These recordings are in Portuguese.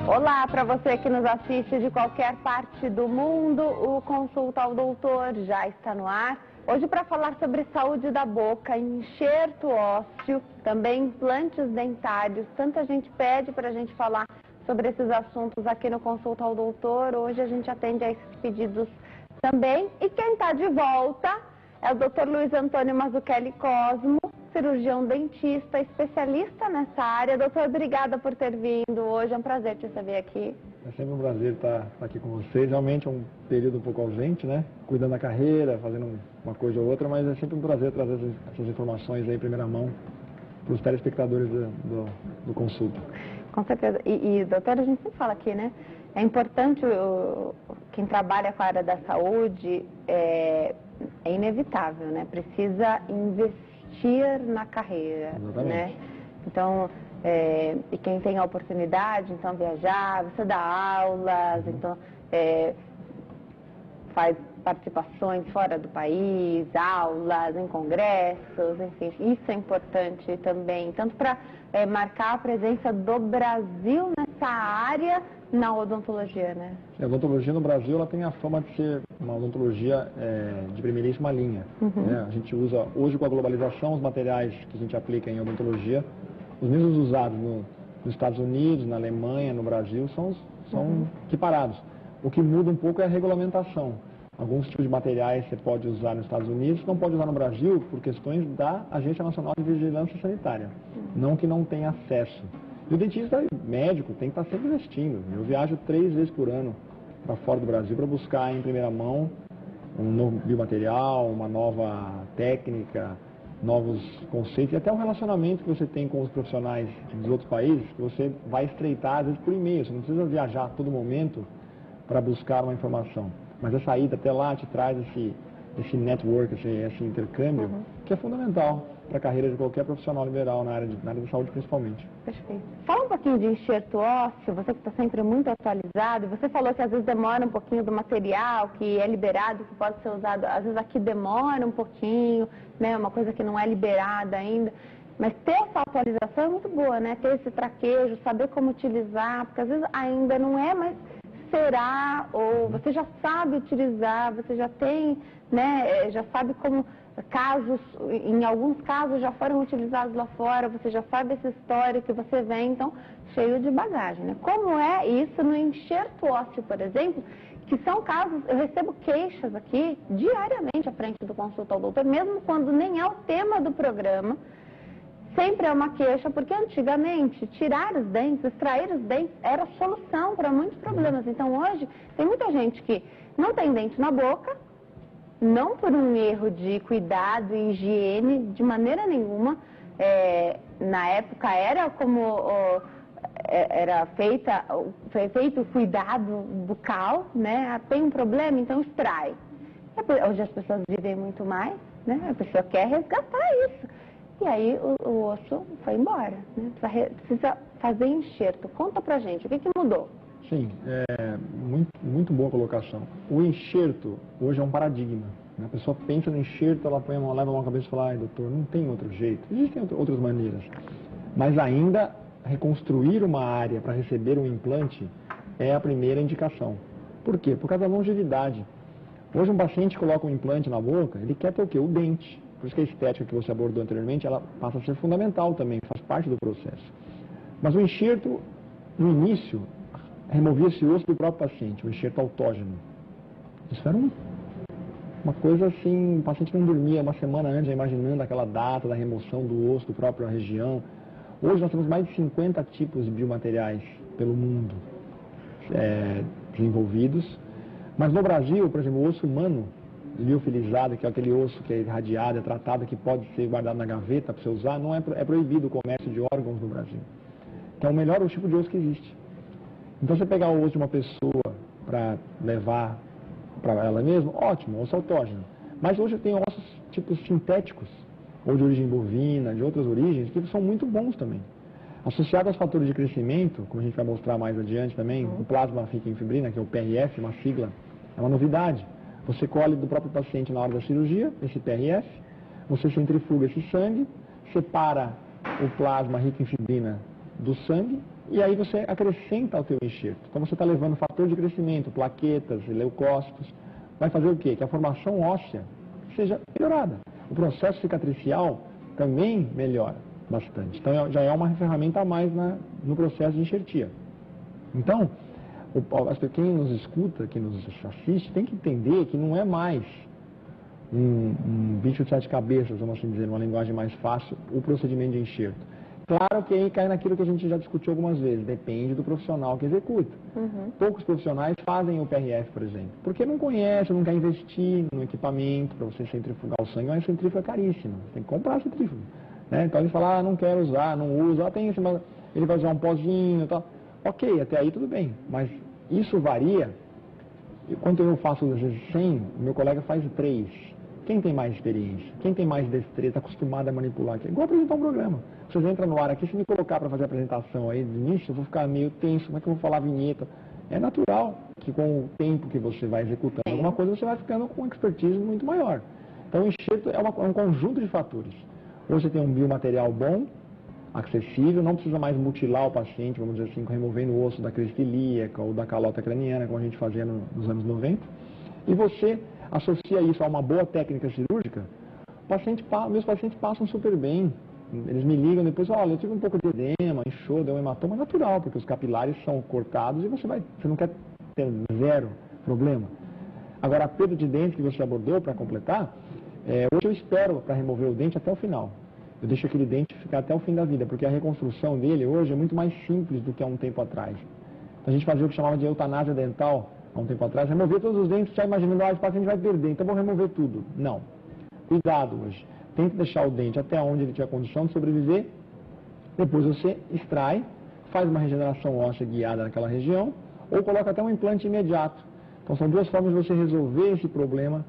Olá, para você que nos assiste de qualquer parte do mundo, o Consulta ao Doutor já está no ar. Hoje para falar sobre saúde da boca, enxerto ósseo, também implantes dentários. Tanta gente pede para a gente falar sobre esses assuntos aqui no Consulta ao Doutor. Hoje a gente atende a esses pedidos também. E quem está de volta é o Dr. Luiz Antônio Mazzucchelli Cosmo, cirurgião dentista, especialista nessa área. Doutor, obrigada por ter vindo hoje, é um prazer te receber aqui. É sempre um prazer estar aqui com vocês. Realmente é um período um pouco ausente, né? Cuidando da carreira, fazendo uma coisa ou outra, mas é sempre um prazer trazer essas informações aí em primeira mão para os telespectadores do consulta. Com certeza. E doutor, a gente sempre fala aqui, né? É importante, quem trabalha com a área da saúde, é inevitável, né? Precisa investir na carreira, né? Então, e quem tem a oportunidade, então, viajar, você dá aulas, então, faz participações fora do país, aulas em congressos, enfim, isso é importante também, tanto para marcar a presença do Brasil nessa área na odontologia, né? A odontologia no Brasil, ela tem a fama de ser uma odontologia de primeiríssima linha. Né? A gente usa, hoje com a globalização, os materiais que a gente aplica em odontologia, os mesmos usados nos Estados Unidos, na Alemanha, no Brasil, são equiparados. O que muda um pouco é a regulamentação. Alguns tipos de materiais você pode usar nos Estados Unidos, não pode usar no Brasil por questões da Agência Nacional de Vigilância Sanitária. Não que não tenha acesso. E o dentista médico tem que estar sempre investindo. Eu viajo 3 vezes por ano para fora do Brasil para buscar em primeira mão um novo biomaterial, uma nova técnica, novos conceitos e até um relacionamento que você tem com os profissionais dos outros países, que você vai estreitar às vezes por e-mail. Você não precisa viajar a todo momento para buscar uma informação. Mas essa ida até lá te traz esse network, esse intercâmbio, que é fundamental para a carreira de qualquer profissional liberal na área da saúde principalmente. Perfeito. Fala um pouquinho de enxerto ósseo, você que está sempre muito atualizado, você falou que às vezes demora um pouquinho do material que é liberado, que pode ser usado, às vezes aqui demora um pouquinho, né, uma coisa que não é liberada ainda, mas ter essa atualização é muito boa, né, ter esse traquejo, saber como utilizar, porque às vezes ainda não é, mas será, ou você já sabe utilizar, você já tem, né, já sabe como casos, em alguns casos já foram utilizados lá fora, você já sabe essa história que você vem, então, cheio de bagagem, né? Como é isso no enxerto ósseo, por exemplo, que são casos, eu recebo queixas aqui diariamente à frente do Consulta ao Doutor, mesmo quando nem é o tema do programa, sempre é uma queixa, porque antigamente tirar os dentes, extrair os dentes era a solução para muitos problemas. Então hoje tem muita gente que não tem dente na boca, não por um erro de cuidado e higiene, de maneira nenhuma. Na época era como foi feito o cuidado bucal, né? Tem um problema, então extrai. Hoje as pessoas vivem muito mais, né? A pessoa quer resgatar isso. E aí o osso foi embora, né? Precisa fazer enxerto. Conta pra gente, o que mudou? Sim, muito boa colocação. O enxerto hoje é um paradigma. Né? A pessoa pensa no enxerto, ela põe leva a mão na cabeça e fala, ai doutor, não tem outro jeito. Existem outras maneiras. Mas ainda reconstruir uma área para receber um implante é a primeira indicação. Por quê? Por causa da longevidade. Hoje um paciente coloca um implante na boca, ele quer ter o quê? O dente. Por isso que a estética que você abordou anteriormente, ela passa a ser fundamental também, faz parte do processo. Mas o enxerto, no início, removia esse osso do próprio paciente, o enxerto autógeno. Isso era uma coisa assim, o paciente não dormia uma semana antes, imaginando aquela data da remoção do osso do próprio região. Hoje nós temos mais de 50 tipos de biomateriais pelo mundo desenvolvidos. Mas no Brasil, por exemplo, o osso humano, liofilizado, que é aquele osso que é irradiado, é tratado, que pode ser guardado na gaveta para você usar, não é proibido o comércio de órgãos no Brasil. Então, o melhor é o tipo de osso que existe. Então, você pegar o osso de uma pessoa para levar para ela mesma, ótimo, osso autógeno. Mas hoje tem ossos tipos sintéticos, ou de origem bovina, de outras origens, que são muito bons também. Associado aos fatores de crescimento, como a gente vai mostrar mais adiante também, o plasma rico em fibrina, que é o PRF, uma sigla, é uma novidade. Você colhe do próprio paciente na hora da cirurgia, esse PRF, você centrifuga esse sangue, separa o plasma rico em fibrina do sangue e aí você acrescenta ao teu enxerto. Então você está levando fator de crescimento, plaquetas, leucócitos. Vai fazer o quê? Que a formação óssea seja melhorada. O processo cicatricial também melhora bastante. Então já é uma ferramenta a mais no processo de enxertia. Então, quem nos escuta, quem nos assiste, tem que entender que não é mais um bicho de 7 cabeças, vamos assim dizer, uma linguagem mais fácil, o procedimento de enxerto. Claro que aí cai naquilo que a gente já discutiu algumas vezes, depende do profissional que executa. Poucos profissionais fazem o PRF, por exemplo, porque não conhece, não quer investir no equipamento para você centrifugar o sangue, mas centrífugo é caríssimo, tem que comprar centrífugo. Né? Então ele fala, não quero usar, não usa, tem esse, mas ele vai usar um pozinho e tal. Ok, até aí tudo bem, mas isso varia. Quando eu faço às vezes 100, o meu colega faz 3. Quem tem mais experiência? Quem tem mais destreza, acostumado a manipular aqui? Igual apresentar um programa. Vocês entram no ar aqui, se me colocar para fazer a apresentação aí de início, eu vou ficar meio tenso, como é que eu vou falar a vinheta? É natural que com o tempo que você vai executando alguma coisa, você vai ficando com uma expertise muito maior. Então o enxerto é um conjunto de fatores. Ou você tem um biomaterial bom, acessível, não precisa mais mutilar o paciente, vamos dizer assim, removendo o osso da crista ilíaca ou da calota craniana, como a gente fazia nos anos 90. E você associa isso a uma boa técnica cirúrgica, meus pacientes passam super bem. Eles me ligam depois, olha, eu tive um pouco de edema, inchou, deu um hematoma natural, porque os capilares são cortados e você não quer ter zero problema. Agora, a perda de dente que você abordou, para completar, hoje eu espero para remover o dente até o final. Eu deixo aquele dente ficar até o fim da vida, porque a reconstrução dele hoje é muito mais simples do que há um tempo atrás. Então, a gente fazia o que chamava de eutanásia dental, há um tempo atrás, remover todos os dentes, já imaginando, esse paciente vai perder, então vou remover tudo. Não. Cuidado hoje. Tente deixar o dente até onde ele tiver condição de sobreviver, depois você extrai, faz uma regeneração óssea guiada naquela região, ou coloca até um implante imediato. Então são duas formas de você resolver esse problema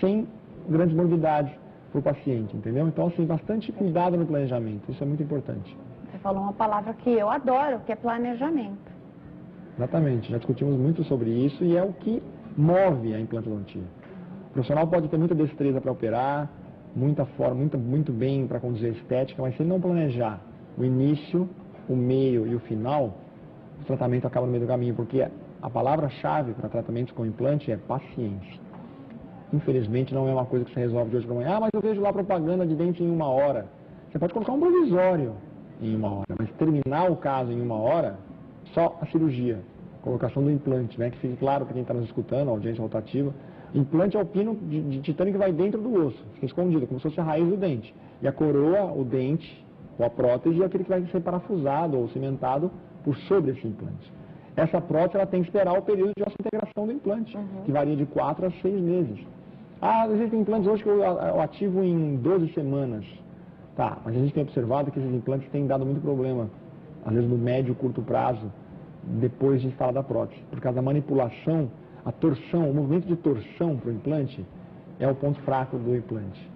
sem grandes morbidades para o paciente, entendeu? Então, assim, bastante cuidado no planejamento, isso é muito importante. Você falou uma palavra que eu adoro, que é planejamento. Exatamente, já discutimos muito sobre isso e é o que move a implantodontia. O profissional pode ter muita destreza para operar, muito bem para conduzir a estética, mas se ele não planejar o início, o meio e o final, o tratamento acaba no meio do caminho, porque a palavra-chave para tratamentos com implante é paciência. Infelizmente não é uma coisa que você resolve de hoje para amanhã, mas eu vejo lá propaganda de dente em 1 hora. Você pode colocar um provisório em 1 hora, mas terminar o caso em 1 hora, só a cirurgia, colocação do implante, né? Que fique claro para quem está nos escutando, a audiência rotativa. Implante é o pino de titânio que vai dentro do osso, fica escondido, como se fosse a raiz do dente. E a coroa, o dente, ou a prótese, é aquele que vai ser parafusado ou cimentado por sobre esse implante. Essa prótese ela tem que esperar o período de integração do implante, que varia de 4 a 6 meses. Ah, existem implantes hoje que eu ativo em 12 semanas. Tá, mas a gente tem observado que esses implantes têm dado muito problema, às vezes no médio e curto prazo, depois de instalar da prótese. Por causa da manipulação, a torção, o movimento de torção para o implante é o ponto fraco do implante.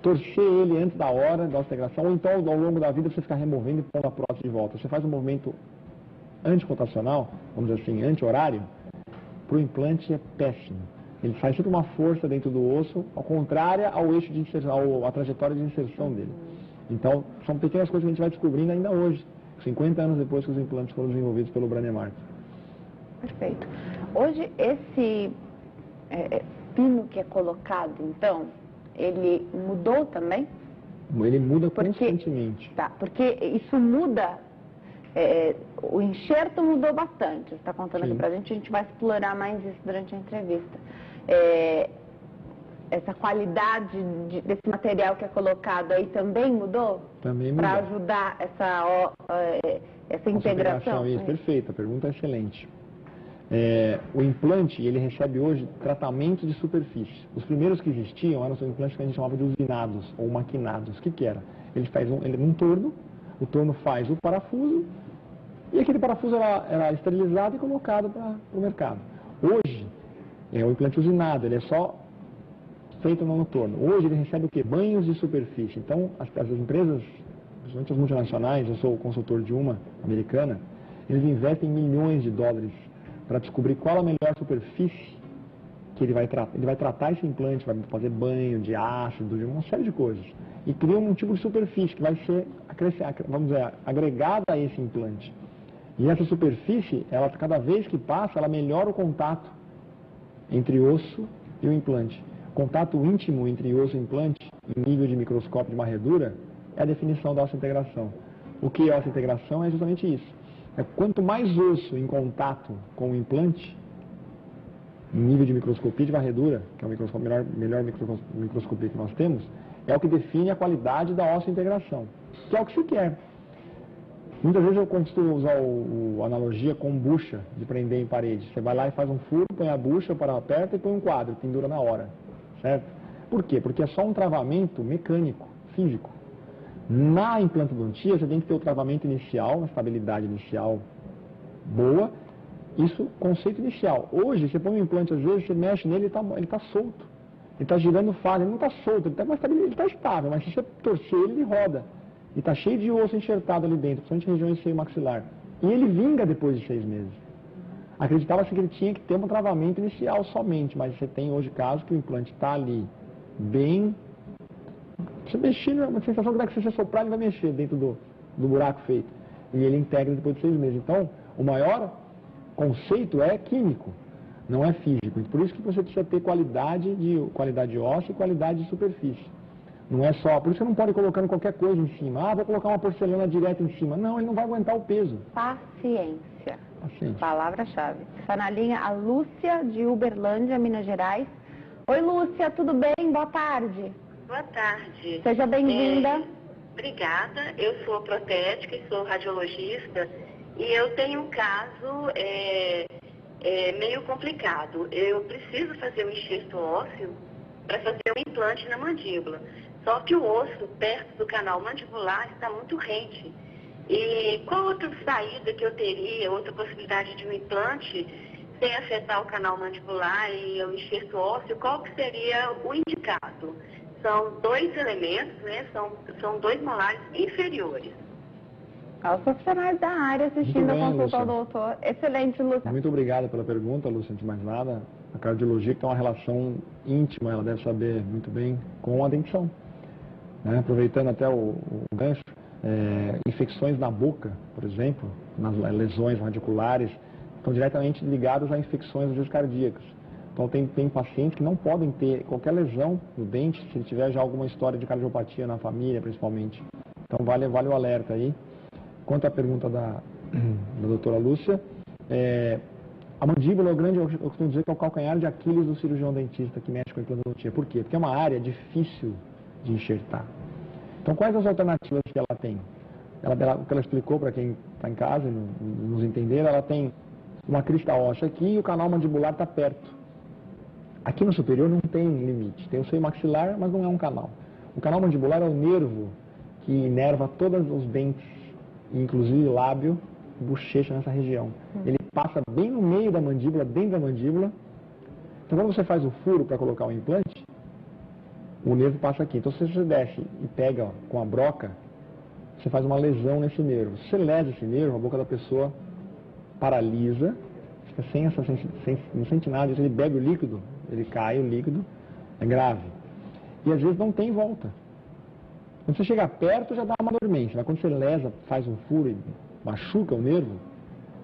Torcer ele antes da hora da integração, ou então ao longo da vida você ficar removendo e pondo a prótese de volta. Você faz um movimento antirotacional, vamos dizer assim, anti-horário, para o implante é péssimo. Ele faz sempre uma força dentro do osso, ao contrária ao eixo de inserção, à trajetória de inserção dele. Então, são pequenas coisas que a gente vai descobrindo ainda hoje, 50 anos depois que os implantes foram desenvolvidos pelo Brånemark. Perfeito. Hoje, esse pino que é colocado, então, ele mudou também? Ele muda constantemente. Tá, porque isso muda, o enxerto mudou bastante, você está contando aqui pra gente, a gente vai explorar mais isso durante a entrevista. Essa qualidade desse material que é colocado aí também mudou? Também mudou. Para ajudar essa integração? Isso, perfeito, a pergunta é excelente. O implante, ele recebe hoje tratamento de superfície. Os primeiros que existiam eram os implantes que a gente chamava de usinados ou maquinados. O que era? Ele faz um torno, o torno faz o parafuso e aquele parafuso era esterilizado e colocado para o mercado. Hoje, o implante usinado, ele é só feito no torno. Hoje ele recebe o quê? Banhos de superfície. Então, as empresas, principalmente as multinacionais, eu sou consultor de uma americana, eles investem milhões de dólares para descobrir qual a melhor superfície que ele vai tratar esse implante, vai fazer banho de ácido, de uma série de coisas. e cria um tipo de superfície que vai ser, vamos dizer, agregada a esse implante. E essa superfície, ela cada vez que passa, ela melhora o contato entre osso e o implante. Contato íntimo entre osso e implante, em nível de microscópio de varredura, é a definição da osseointegração. O que é osseointegração é justamente isso. É quanto mais osso em contato com o implante, em nível de microscopia de varredura, que é a melhor microscopia que nós temos, é o que define a qualidade da osseointegração, que é o que se quer. Muitas vezes eu costumo usar a analogia com bucha de prender em parede. Você vai lá e faz um furo, põe a bucha, aperta e põe um quadro, pendura na hora, certo? Por quê? Porque é só um travamento mecânico, físico. Na implantodontia, você tem que ter o travamento inicial, a estabilidade inicial boa. Isso, conceito inicial. Hoje, você põe um implante, às vezes, você mexe nele, ele está solto. Ele está girando fase, ele não está solto, ele está estável, mas se você torcer ele roda. E está cheio de osso enxertado ali dentro, principalmente regiões seio maxilar. E ele vinga depois de 6 meses. Acreditava-se que ele tinha que ter um travamento inicial somente, mas você tem hoje casos que o implante está ali bem... Você mexer, uma sensação que se você soprar, ele vai mexer dentro do buraco feito. E ele integra depois de 6 meses. Então, o maior conceito é químico, não é físico. Por isso que você precisa ter qualidade óssea e qualidade de superfície. Não é só, por isso você não pode colocar qualquer coisa em cima. Ah, vou colocar uma porcelana direto em cima. Não, ele não vai aguentar o peso. Paciência. Paciência. Palavra-chave. Está na linha a Lúcia, de Uberlândia, Minas Gerais. Oi, Lúcia, tudo bem? Boa tarde. Boa tarde. Seja bem-vinda. Obrigada. Eu sou protética e sou radiologista. E eu tenho um caso meio complicado. Eu preciso fazer um enxerto ósseo para fazer um implante na mandíbula. Só que o osso perto do canal mandibular está muito rente. E qual outra saída que eu teria, outra possibilidade de um implante sem afetar o canal mandibular e o enxerto ósseo, qual que seria o indicado? São 2 elementos, né? São 2 molares inferiores. Aos profissionais da área assistindo a consulta ao doutor. Excelente, Lúcia. Muito obrigado pela pergunta, Lúcia, antes de mais nada. A cardiologia que tem uma relação íntima, ela deve saber muito bem com a dentição. Né? Aproveitando até o gancho, infecções na boca, por exemplo, nas lesões radiculares, estão diretamente ligadas a infecções dos cardíacos. Então tem pacientes que não podem ter qualquer lesão no dente se ele tiver já alguma história de cardiopatia na família, principalmente. Então vale o alerta aí. Quanto à pergunta da doutora Lúcia, a mandíbula é o grande, eu costumo dizer que é o calcanhar de Aquiles do cirurgião dentista que mexe com a implantodontia. Por quê? Porque é uma área difícil de enxertar. Então, quais as alternativas que ela tem? O que ela explicou para quem está em casa e nos entender, ela tem uma crista óssea aqui e o canal mandibular está perto. Aqui no superior não tem limite. Tem o seio maxilar, mas não é um canal. O canal mandibular é o nervo que inerva todos os dentes, inclusive lábio, bochecha nessa região. Ele passa bem no meio da mandíbula, dentro da mandíbula. Então, quando você faz o furo para colocar o implante, o nervo passa aqui. Então, se você desce e pega com a broca, você faz uma lesão nesse nervo. Se você lesa esse nervo, a boca da pessoa paralisa, fica não sente nada. Se ele bebe o líquido, ele cai o líquido, é grave. E às vezes não tem volta. Quando você chega perto, já dá uma dormência. Mas quando você lesa, faz um furo e machuca o nervo,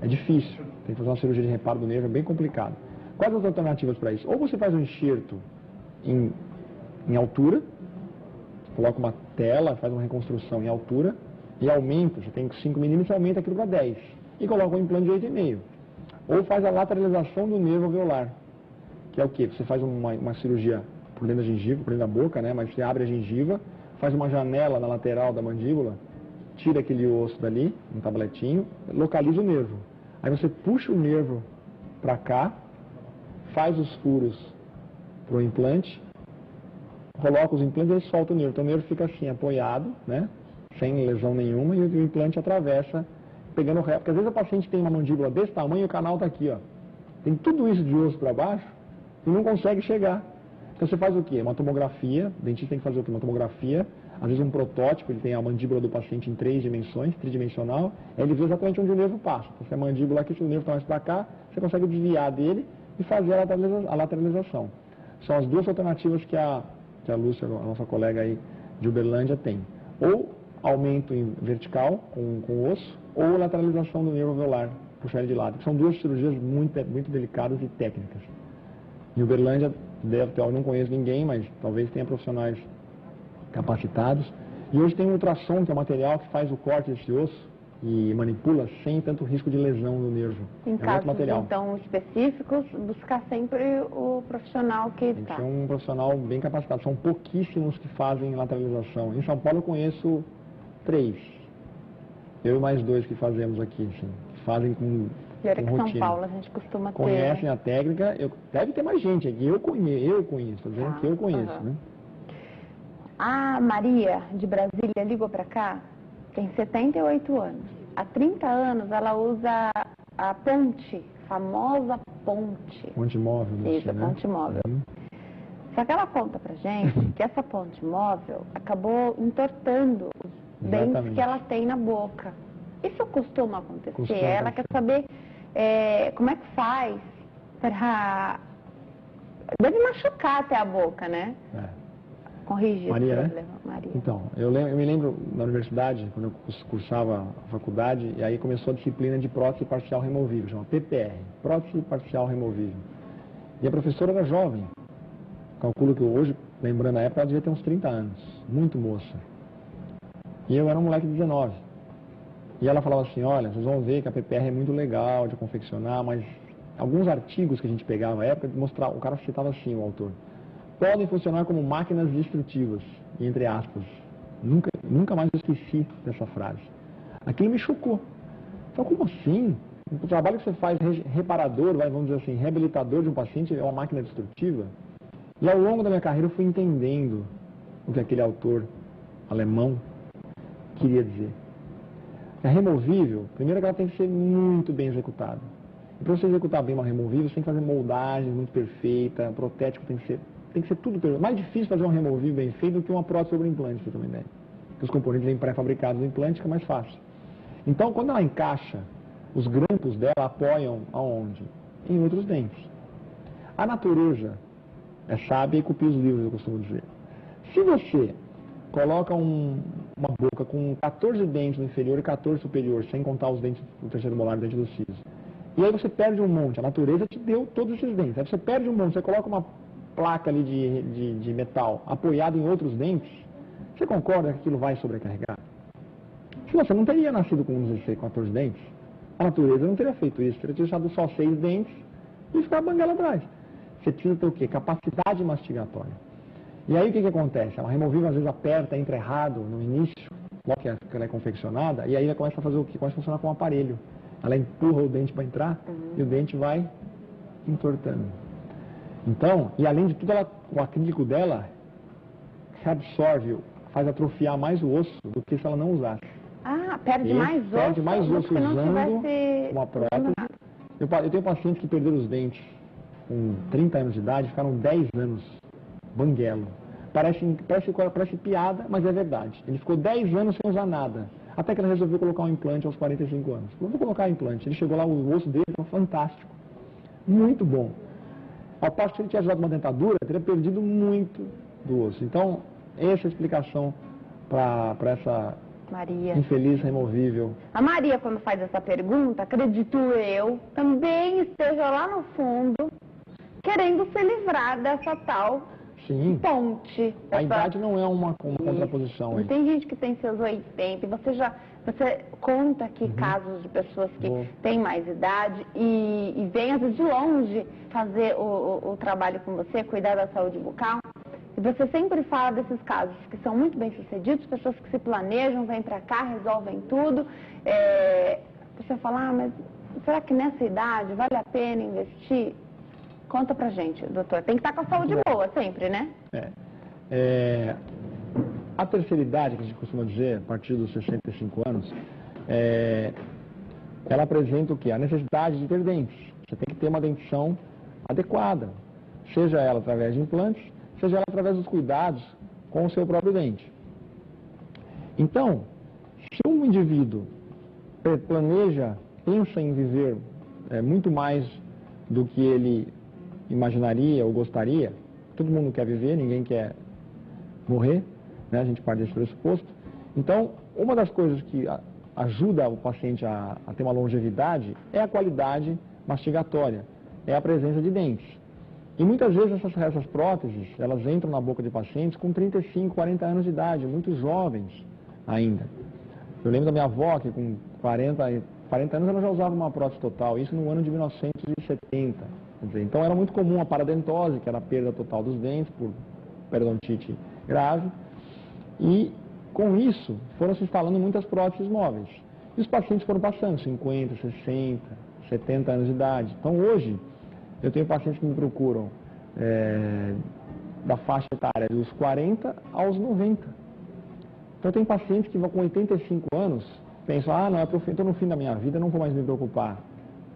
é difícil. Tem que fazer uma cirurgia de reparo do nervo, é bem complicado. Quais as alternativas para isso? Ou você faz um enxerto em altura, coloca uma tela, faz uma reconstrução em altura e aumenta, você tem 5 milímetros, aumenta aquilo para 10 e coloca um implante de 8,5. Ou faz a lateralização do nervo alveolar, que é o quê? Você faz uma cirurgia por dentro da gengiva, por dentro da boca, né? Mas você abre a gengiva, faz uma janela na lateral da mandíbula, tira aquele osso dali, um tabletinho, localiza o nervo. Aí você puxa o nervo para cá, faz os furos para o implante, coloca os implantes e solta o nervo. Então o nervo fica assim, apoiado, né? Sem lesão nenhuma, e o implante atravessa, pegando o reto. Porque às vezes o paciente tem uma mandíbula desse tamanho e o canal está aqui, ó. Tem tudo isso de osso para baixo e não consegue chegar. Então você faz o quê? Uma tomografia, o dentista tem que fazer o quê? Uma tomografia, às vezes um protótipo, ele tem a mandíbula do paciente em 3 dimensões, tridimensional, aí ele vê exatamente onde o nervo passa. Então, se a mandíbula aqui, se o nervo está mais para cá, você consegue desviar dele e fazer a lateralização. São as duas alternativas que a Lúcia, a nossa colega aí, de Uberlândia tem ou aumento em vertical com o osso ou lateralização do nervo alveolar, puxar ele de lado, que são duas cirurgias muito delicadas e técnicas. Em Uberlândia, eu não conheço ninguém, mas talvez tenha profissionais capacitados. E hoje tem um ultrassom, que é um material que faz o corte desse osso e manipula sem tanto risco de lesão no nervo. Em casos, então, específicos, buscar sempre o profissional que tem que ser um profissional bem capacitado. São pouquíssimos que fazem lateralização. Em São Paulo eu conheço 3. Eu e mais 2 que fazemos aqui, assim, que fazem com rotina. São Paulo a gente costuma ter. Conhecem a técnica, deve ter mais gente aqui. Eu conheço, estou dizendo que eu conheço, né? A Maria, de Brasília, ligou para cá, tem 78 anos. Há 30 anos ela usa a ponte, famosa ponte. Ponte móvel, isso, né? Ponte móvel. Só que ela conta pra gente que essa ponte móvel acabou entortando os dentes que ela tem na boca. Isso costuma acontecer? Ela quer saber como é que faz para... Deve machucar até a boca, né? Corrigir Maria, esse problema, Maria. Então, eu me lembro na universidade, quando eu cursava a faculdade, e aí começou a disciplina de prótese parcial removível, chama PPR, prótese parcial removível. E a professora era jovem, calculo que hoje, lembrando a época, ela devia ter uns 30 anos, muito moça. E eu era um moleque de 19. E ela falava assim, olha, vocês vão ver que a PPR é muito legal de confeccionar, mas alguns artigos que a gente pegava na época, o cara citava assim, o autor, podem funcionar como máquinas destrutivas, entre aspas. Nunca mais eu esqueci dessa frase. Aquilo me chocou. Então, como assim? O trabalho que você faz reparador, vamos dizer assim, reabilitador de um paciente é uma máquina destrutiva? E ao longo da minha carreira eu fui entendendo o que aquele autor alemão queria dizer. A removível, primeiro que ela tem que ser muito bem executada. E para você executar bem uma removível, você tem que fazer moldagem muito perfeita, protético tem que ser tudo perfeito. Mais difícil fazer um removível bem feito do que uma prótese sobre implante, você também ideia. Porque os componentes vêm pré-fabricados no implante, fica mais fácil. Então, quando ela encaixa, os grampos dela apoiam aonde? Em outros dentes. A natureza é sábia e copia os livros, eu costumo dizer. Se você coloca uma boca com 14 dentes no inferior e 14 superior, sem contar os dentes do terceiro molar e dente do siso, e aí você perde um monte, a natureza te deu todos esses dentes, aí você perde um monte, você coloca uma placa ali de metal apoiada em outros dentes, você concorda que aquilo vai sobrecarregar? Se você não teria nascido com 16, 14 dentes, a natureza não teria feito isso, teria deixado só 6 dentes e ficar a banguela atrás. Você precisa ter o quê? Capacidade mastigatória. E aí o que acontece? A removível às vezes aperta, entra errado no início, logo que ela é confeccionada, e aí ela começa a fazer o quê? Começa a funcionar como um aparelho. Ela empurra o dente para entrar e o dente vai entortando. Então, e além de tudo, o acrílico dela reabsorve, faz atrofiar mais o osso do que se ela não usasse. Perde mais osso? Perde mais osso usando tivesse... uma prótese. Eu tenho pacientes que perderam os dentes com 30 anos de idade, ficaram 10 anos banguelo. Parece piada, mas é verdade. Ele ficou 10 anos sem usar nada. Até que ele resolveu colocar um implante aos 45 anos. Vou colocar implante. Ele chegou lá, o osso dele foi fantástico. Muito bom. Ao passo que se ele tivesse usado uma dentadura, teria perdido muito do osso. Então, essa é a explicação para essa Maria. Infeliz removível. A Maria, quando faz essa pergunta, acredito eu, também esteja lá no fundo, querendo se livrar dessa tal ponte. A idade não é uma contraposição aí. Tem gente que tem seus 80, você conta aqui casos de pessoas que têm mais idade e vêm às vezes de longe fazer o trabalho com você, cuidar da saúde bucal. E você sempre fala desses casos que são muito bem sucedidos, pessoas que se planejam, vêm pra cá, resolvem tudo. Você fala, mas será que nessa idade vale a pena investir? Conta pra gente, doutor. Tem que estar com a saúde boa sempre, né? A terceira idade, que a gente costuma dizer, a partir dos 65 anos, ela apresenta o quê? A necessidade de ter dentes. Você tem que ter uma dentição adequada, seja ela através de implantes, seja ela através dos cuidados com o seu próprio dente. Então, se um indivíduo pensa em viver muito mais do que ele imaginaria ou gostaria, todo mundo quer viver, ninguém quer morrer, né? A gente parte desse pressuposto. Então, uma das coisas que ajuda o paciente a ter uma longevidade é a qualidade mastigatória, é a presença de dentes. E muitas vezes essas próteses, elas entram na boca de pacientes com 35, 40 anos de idade, muito jovens ainda. Eu lembro da minha avó que com 40 anos ela já usava uma prótese total, isso no ano de 1970. Quer dizer, então era muito comum a paradentose, que era a perda total dos dentes por periodontite grave. E com isso foram se instalando muitas próteses móveis. E os pacientes foram passando 50, 60, 70 anos de idade. Então hoje eu tenho pacientes que me procuram da faixa etária dos 40 aos 90. Então tem pacientes que vão com 85 anos, pensam, não, eu estou no fim da minha vida, não vou mais me preocupar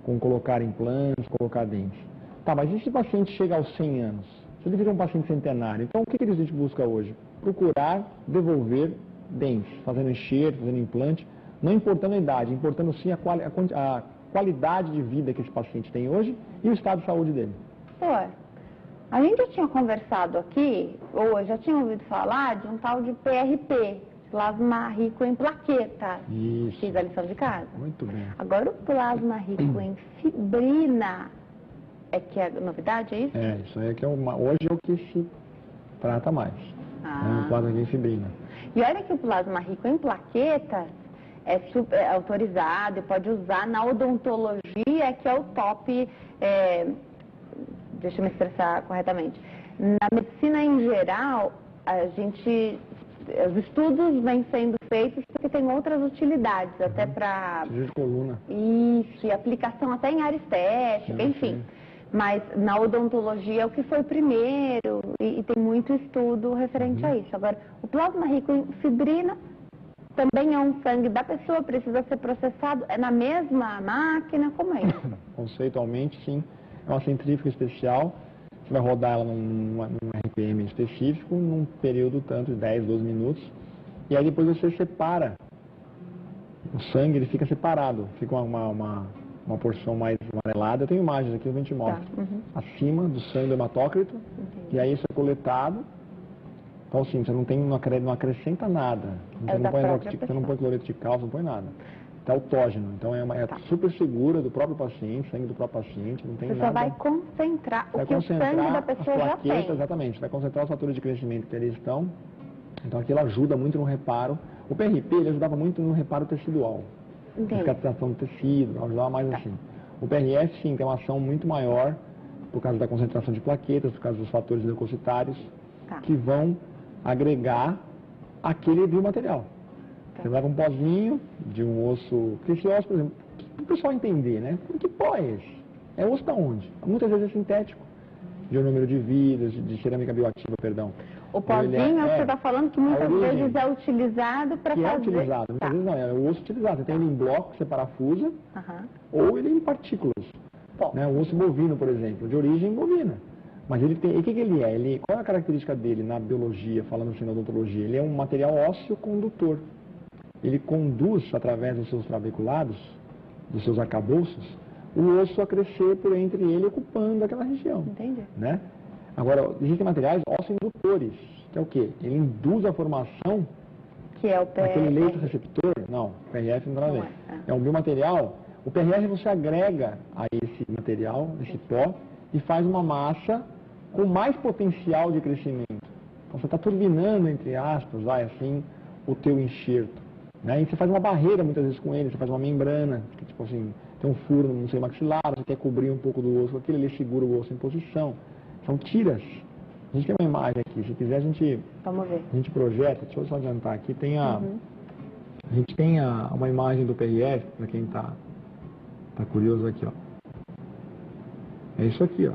com colocar implantes, colocar dentes. Tá, mas e se o paciente chega aos 100 anos? Se ele vira um paciente centenário, então o que a gente busca hoje? Procurar devolver dentes, fazendo enxerto, fazendo implante, não importando a idade, importando sim a qualidade de vida que esse paciente tem hoje e o estado de saúde dele. A gente já tinha conversado aqui, ou eu já tinha ouvido falar de um tal de PRP, plasma rico em plaquetas. Isso. Fiz a lição de casa. Muito bem. Agora o plasma rico em fibrina é que é novidade, é isso? Isso aí é que hoje é o que se trata mais. O plasma rico em fibrina. E olha que o plasma rico em plaquetas é autorizado e pode usar na odontologia, que é o top, deixa eu me expressar corretamente. Na medicina em geral, os estudos vêm sendo feitos porque tem outras utilidades, até para... Cirurgia de coluna. Isso, e aplicação até em área estética, enfim. Sim. Mas na odontologia é o que foi primeiro e tem muito estudo referente a isso. Agora, o plasma rico em fibrina também é um sangue da pessoa, precisa ser processado, é na mesma máquina, como é isso? Conceitualmente, sim. É uma centrífuga especial, você vai rodar ela num RPM específico, num período tanto de 10, 12 minutos, e aí depois você separa o sangue, ele fica separado, fica uma porção mais amarelada. Eu tenho imagens aqui, eu vou te mostrar. Acima do sangue do hematócrito, e aí isso é coletado. Então, assim, você não acrescenta nada. Você não põe cloreto de cálcio, não põe nada. É autógeno. Então, é super segura do próprio paciente, sangue do próprio paciente, não tem nada. Você só vai concentrar o que o sangue da pessoa já tem. Exatamente. Vai concentrar os fatores de crescimento que eles estão. Então, aquilo ajuda muito no reparo. O PRP, ele ajudava muito no reparo tecidual. Cicatrização do tecido, ajudava mais assim. O PRF, sim, tem uma ação muito maior por causa da concentração de plaquetas, por causa dos fatores leucocitários, que vão agregar aquele biomaterial. Você leva um pozinho de um osso, esse osso, por exemplo, para o pessoal entender, né? Que pó é esse? É osso da onde? Muitas vezes é sintético, de número de vidas, de cerâmica bioativa, perdão. O pozinho é o que você está falando que muitas vezes é utilizado para fazer... É utilizado, muitas vezes não, é o osso utilizado. Você tem ele em bloco, que você parafusa, ou ele em partículas. Né? O osso bovino, por exemplo, de origem bovina. Mas ele tem, e o que ele é? Qual é a característica dele na biologia, falando assim na odontologia? Ele é um material ósseo condutor. Ele conduz, através dos seus trabeculados, dos seus arcabouços, o osso a crescer por entre ele, ocupando aquela região. Entendi. Né? Agora, existem materiais osso-indutores, que é o quê? Ele induz a formação... Que é o PRF. Aquele leito receptor? Não, o PRF não tem nada a ver. É um biomaterial. O PRF você agrega a esse material, esse pó, e faz uma massa com mais potencial de crescimento. Então você está turbinando, entre aspas, assim, o teu enxerto. Né? E você faz uma barreira muitas vezes com ele, você faz uma membrana, que tipo assim, tem um furo no seio maxilar, você quer cobrir um pouco do osso, aquilo ele segura o osso em posição. São tiras. A gente tem uma imagem aqui, se quiser Vamos ver. A gente projeta, deixa eu só adiantar aqui, tem a gente tem uma imagem do PRF, para quem está curioso aqui, ó. É isso aqui, ó.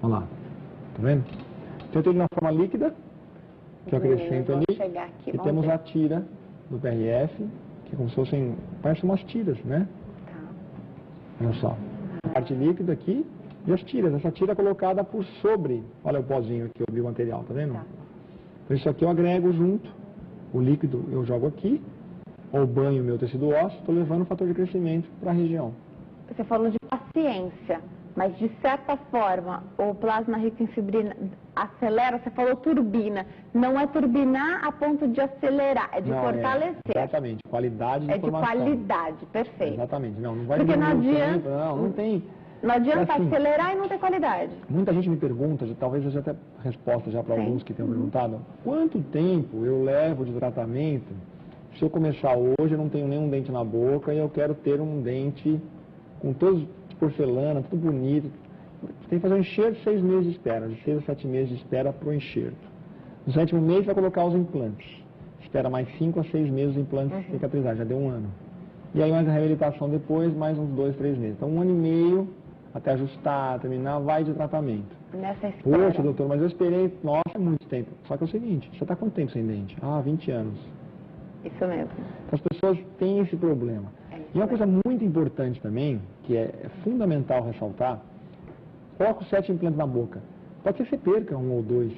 Olha lá. Tá vendo? Então eu tenho na forma líquida, que eu acrescento ali, e temos a tira do PRF, que é como se fossem, parecem umas tiras, né? Olha só. A parte líquida aqui e as tiras. Essa tira é colocada por sobre, olha o pozinho aqui, o biomaterial, tá vendo? Então isso aqui eu agrego junto, o líquido eu jogo aqui, ou banho o meu tecido ósseo, estou levando o fator de crescimento para a região. Você falou de paciência, Mas, de certa forma, o plasma rico em fibrina acelera, você falou turbina. Não é turbinar a ponto de acelerar, é de fortalecer. Exatamente, qualidade de formação. É de qualidade, perfeito. Exatamente, não vai Porque não adianta, tempo, não tem... Não adianta assim, acelerar e não ter qualidade. Muita gente me pergunta, talvez eu já até resposta já para alguns que tenham perguntado, quanto tempo eu levo de tratamento se eu começar hoje, eu não tenho nenhum dente na boca e eu quero ter um dente com todos de porcelana, tudo bonito. Tem que fazer um enxerto de 6 meses de espera, de 6 a 7 meses de espera para o enxerto. No 7º mês vai colocar os implantes. Espera mais 5 a 6 meses os implantes cicatrizar, já deu 1 ano. E aí mais a reabilitação depois, mais uns 2, 3 meses. Então 1 ano e meio até ajustar, terminar, vai de tratamento. Nessa espera. Poxa, doutor, mas eu esperei, nossa, é muito tempo. Só que é o seguinte, você está quanto tempo sem dente? 20 anos. Isso mesmo. Então, as pessoas têm esse problema. E uma coisa muito importante também, que é fundamental ressaltar, coloca os 7 implantes na boca. Pode ser que você perca 1 ou 2.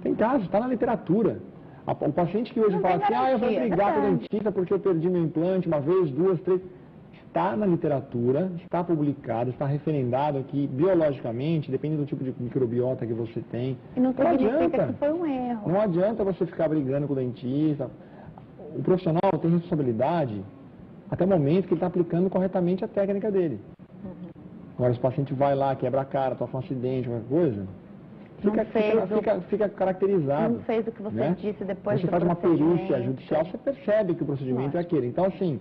Tem casos, está na literatura. O paciente que hoje fala assim, eu vou brigar com o dentista porque eu perdi meu implante 1 vez, 2, 3... Está na literatura, está publicado, está referendado que biologicamente, depende do tipo de microbiota que você tem. E não adianta. Que foi um erro. Não adianta você ficar brigando com o dentista. O profissional tem responsabilidade até o momento que ele está aplicando corretamente a técnica dele. Agora, se o paciente vai lá, quebra a cara, sofre um acidente, qualquer coisa, fica caracterizado. Não fez o que você disse depois você faz uma perícia judicial, você percebe que o procedimento é aquele. Então, assim,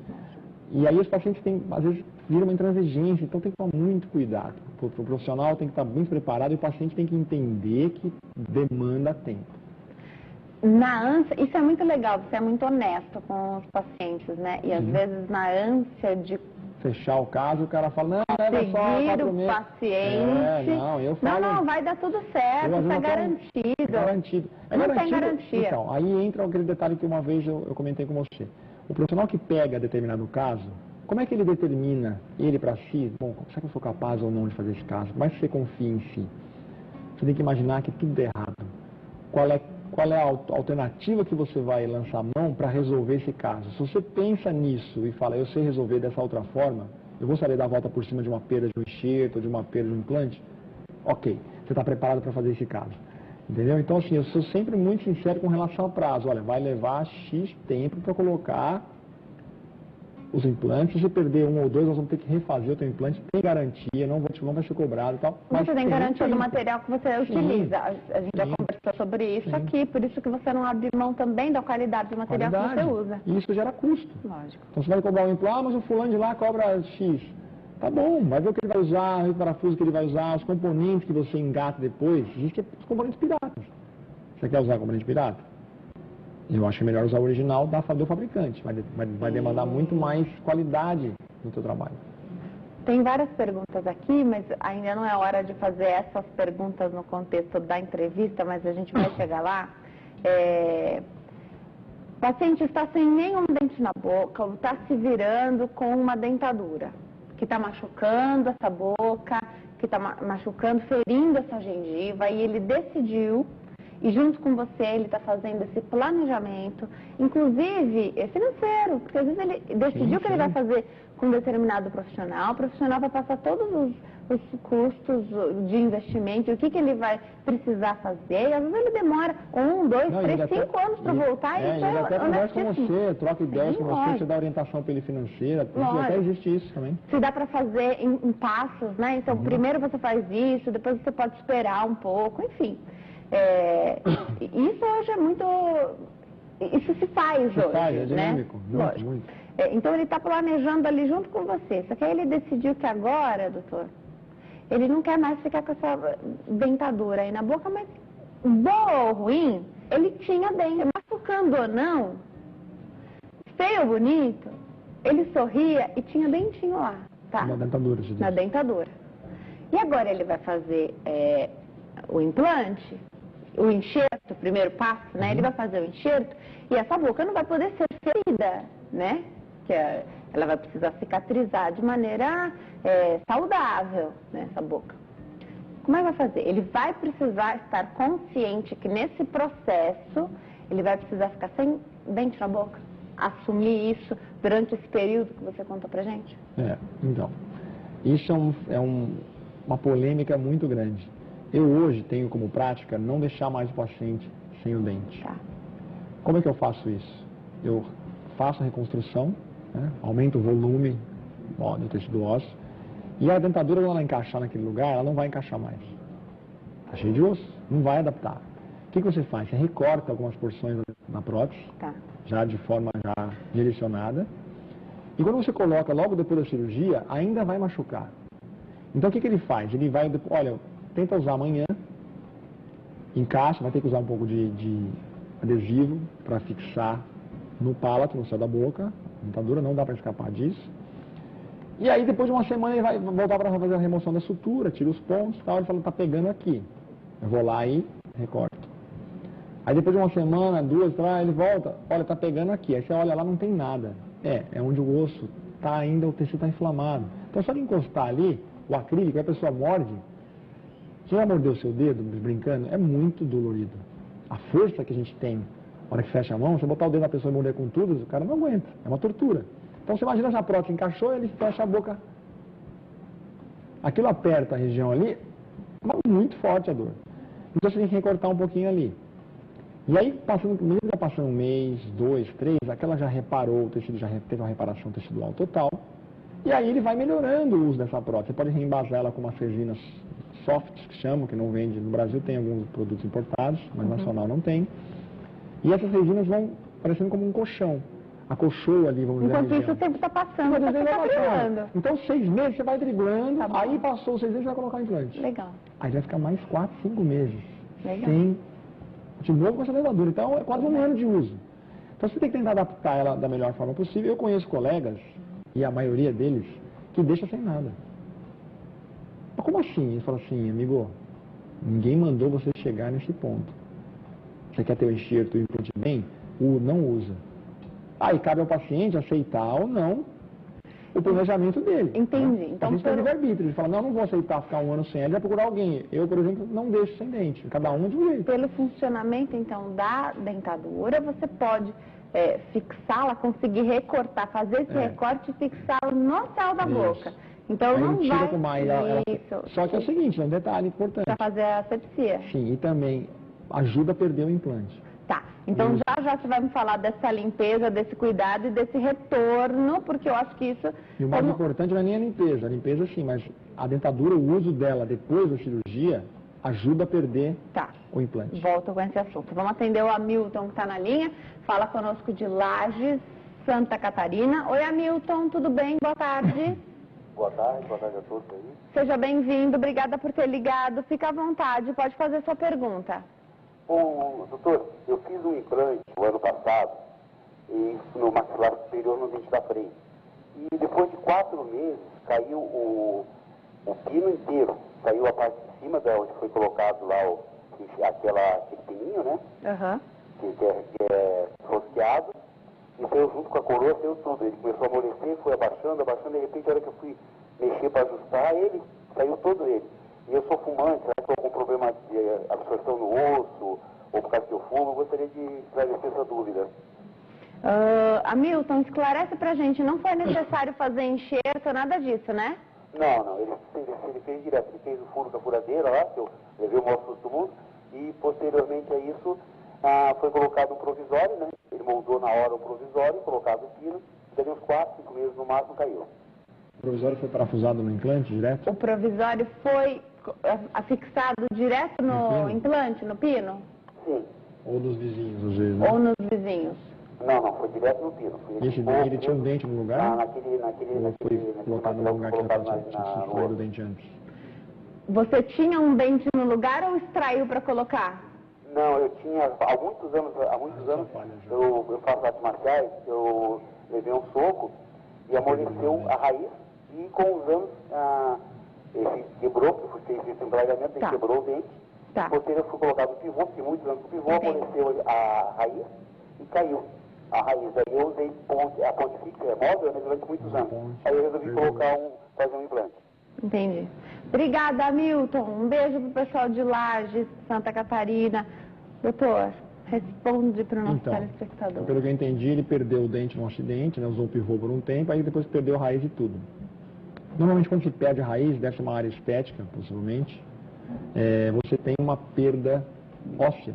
e aí os pacientes têm, às vezes, viram uma intransigência, então tem que tomar muito cuidado. O profissional tem que estar muito preparado e o paciente tem que entender que demanda tempo. Na ânsia, isso é muito legal, você é muito honesto com os pacientes, né? E às vezes na ânsia de fechar o caso, o cara fala, não, leva só 4 meses. Paciente. Eu falo, não, vai dar tudo certo, isso é garantido. Garantido. Não tem garantia. Então, aí entra aquele detalhe que uma vez eu comentei com você. O profissional que pega determinado caso, como é que ele determina, ele para si, bom, será que eu sou capaz ou não de fazer esse caso? Como é que você confia em si? Você tem que imaginar que tudo é errado. Qual é a alternativa que você vai lançar mão para resolver esse caso? Se você pensa nisso e fala, eu sei resolver dessa outra forma, eu vou saber dar a volta por cima de uma perda de um enxerto ou de uma perda de um implante, ok, você está preparado para fazer esse caso. Entendeu? Então, assim, eu sou sempre muito sincero com relação ao prazo. Olha, vai levar X tempo para colocar os implantes. Se você perder 1 ou 2, nós vamos ter que refazer o teu implante. Tem garantia, não vai ser cobrado e tal. Mas você tem garantia do material que você utiliza. A gente já conversou sobre isso aqui, por isso que você não abre mão também da qualidade do material que você usa. E isso gera custo. Lógico. Então, você vai cobrar um implante, mas o fulano de lá cobra X. Tá bom, vai ver o que ele vai usar, o parafuso que ele vai usar, os componentes que você engata depois. Existem os componentes piratas. Você quer usar componente pirata? Eu acho que é melhor usar o original do fabricante. Vai demandar muito mais qualidade no seu trabalho. Tem várias perguntas aqui, mas ainda não é hora de fazer essas perguntas no contexto da entrevista, mas a gente vai chegar lá. O paciente está sem nenhum dente na boca, ou está se virando com uma dentadura, que está machucando essa boca, que está machucando, ferindo essa gengiva, e ele decidiu, e junto com você ele está fazendo esse planejamento, inclusive financeiro, porque às vezes ele decidiu que ele vai fazer com um determinado profissional, o profissional vai passar todos os custos de investimento, o que ele vai precisar fazer, e às vezes ele demora 1, 2, 3, 5 anos para voltar, e ele até conversa com você, troca ideias com você, você dá orientação para ele financeira, até existe isso também. Se dá para fazer em passos, né? Então, primeiro você faz isso, depois você pode esperar um pouco, enfim. Isso hoje é muito... Isso se faz hoje, é dinâmico, né? muito. Então, ele está planejando ali junto com você. Só que aí ele decidiu que agora, doutor, ele não quer mais ficar com essa dentadura aí na boca, mas boa ou ruim, ele tinha dente. Machucando ou não, feio ou bonito, ele sorria e tinha dentinho lá, tá? Na dentadura, você diz. Na dentadura. E agora ele vai fazer o implante, o enxerto, o primeiro passo, né? Ele vai fazer o enxerto e essa boca não vai poder ser ferida, né? Ela vai precisar cicatrizar de maneira saudável, né, essa boca. Como é que vai fazer? Ele vai precisar estar consciente que nesse processo ele vai precisar ficar sem dente na boca, assumir isso durante esse período que você contou pra gente? Então, Isso uma polêmica muito grande. Eu hoje tenho como prática não deixar mais o paciente sem o dente. Tá. Como é que eu faço isso? Eu faço a reconstrução, né? Aumento o volume do tecido ósseo, e a dentadura, quando ela encaixar naquele lugar, ela não vai encaixar mais. Está cheio de osso, não vai adaptar. O que você faz? Você recorta algumas porções na prótese, Tá. já de forma já direcionada, e quando você coloca logo depois da cirurgia, ainda vai machucar. Então o que ele faz? Ele vai, olha, tenta usar amanhã, encaixa, vai ter que usar um pouco de adesivo para fixar no palato, no céu da boca, a dentadura, não dá para escapar disso. E aí depois de uma semana ele vai voltar para fazer a remoção da sutura, tira os pontos, tal, ele fala, tá pegando aqui. Eu vou lá e recorto. Aí depois de uma semana, 2, 3, ele volta, olha, tá pegando aqui. Aí você olha lá, não tem nada. É onde o osso tá ainda, o tecido está inflamado. Então só de encostar ali, o acrílico, a pessoa morde. Você já mordeu o seu dedo, brincando? É muito dolorido. A força que a gente tem, na hora que fecha a mão, você botar o dedo na pessoa e morder com tudo, o cara não aguenta. É uma tortura. Então você imagina essa prótese encaixou, ele fecha a boca. Aquilo aperta a região ali, mas muito forte a dor. Então você tem que recortar um pouquinho ali. E aí, mesmo já passando 1 mês, 2, 3, aquela já reparou, o tecido já teve uma reparação tecidual total. E aí ele vai melhorando o uso dessa prótese. Você pode reembasar ela com umas resinas softs, que chamam, que não vende no Brasil, tem alguns produtos importados, mas nacional não tem. E essas resinas vão parecendo como um colchão. Acolchoa ali, vamos dizer. Enquanto isso, o tempo está passando, você está driblando. Então, 6 meses você vai driblando, tá, aí passou 6 meses você vai colocar implante. Legal. Aí vai ficar mais 4, 5 meses. Legal. Sem, de novo com essa dentadura. Então, é quase 1 ano de uso. Então, você tem que tentar adaptar ela da melhor forma possível. Eu conheço colegas, e a maioria deles, que deixa sem nada. Mas como assim? Ele fala assim, amigo, ninguém mandou você chegar nesse ponto. Você quer ter o enxerto e o implante bem? Não usa. Aí cabe ao paciente aceitar ou não o planejamento dele. Entendi. Né? Então, a gente tem livre-arbítrio. Ele fala, não vou aceitar ficar 1 ano sem, ele vai procurar alguém. Eu, por exemplo, não deixo sem dente. Cada um de um jeito. Pelo funcionamento, então, da dentadura, você pode fixá-la, conseguir recortar, fazer esse recorte e fixá-la no céu da boca. Então, aí não tira vai... com mais, só que é o seguinte, é um detalhe importante. Para fazer a asepsia. Sim, e também ajuda a perder o implante. Tá, então já você vai me falar dessa limpeza, desse cuidado e desse retorno, porque eu acho que isso... E o mais importante não é nem a limpeza sim, mas a dentadura, o uso dela depois da cirurgia, ajuda a perder o implante. Volto com esse assunto. Vamos atender o Hamilton que está na linha, fala conosco de Lages, Santa Catarina. Oi, Hamilton, tudo bem? Boa tarde. Boa tarde a todos aí. Seja bem-vindo, obrigada por ter ligado. Fica à vontade, pode fazer sua pergunta. Doutor, eu fiz um implante o ano passado no maxilar superior no dente da frente. E depois de 4 meses caiu o pino inteiro. Caiu a parte de cima de onde foi colocado lá aquele pininho, né? Uhum. Que é rosqueado. E saiu junto com a coroa, saiu tudo. Ele começou a amolecer, foi abaixando, de repente, a hora que eu fui mexer para ajustar, saiu todo ele. E eu sou fumante, será que eu algum problema de absorção no osso, ou por causa que eu fumo? Eu gostaria de esclarecer essa dúvida. Hamilton, esclarece pra gente, não foi necessário fazer enxerto, nada disso, né? Não, ele fez direto, ele fez o furo da furadeira lá, que eu levei o maior susto do mundo, e posteriormente a isso foi colocado um provisório, né? Ele moldou na hora o provisório, colocado o pino, daí uns 4, 5 meses no máximo caiu. O provisório foi parafusado no implante direto? O provisório foi afixado direto no implante, no pino? Sim. Ou dos vizinhos, às vezes, né? Ou nos vizinhos? Não, foi direto no pino. E esse ele tinha um dente no lugar? Ou foi colocado no lugar que tinha saído do dente antes? Você tinha um dente no lugar ou extraiu para colocar? Não, eu tinha, há muitos anos eu faço artes marciais, eu levei um soco e amoleceu a raiz e com os anos ele quebrou, porque foi feito um embragamento, ele quebrou o dente. Posterior foi colocado o pivô, fiquei muitos anos com o pivô, amoleceu a raiz e caiu a raiz. Aí eu usei a ponte fixa, móvel, durante muitos anos. Aí eu resolvi fazer um implante. Entendi. Obrigada, Hamilton. Um beijo pro pessoal de Lages, Santa Catarina. Doutor, responde para o nosso telespectador. Pelo que eu entendi, ele perdeu o dente no acidente, né, usou o pivô por um tempo, aí depois perdeu a raiz de tudo. Normalmente, quando se perde a raiz, deve ser uma área estética, possivelmente, você tem uma perda óssea.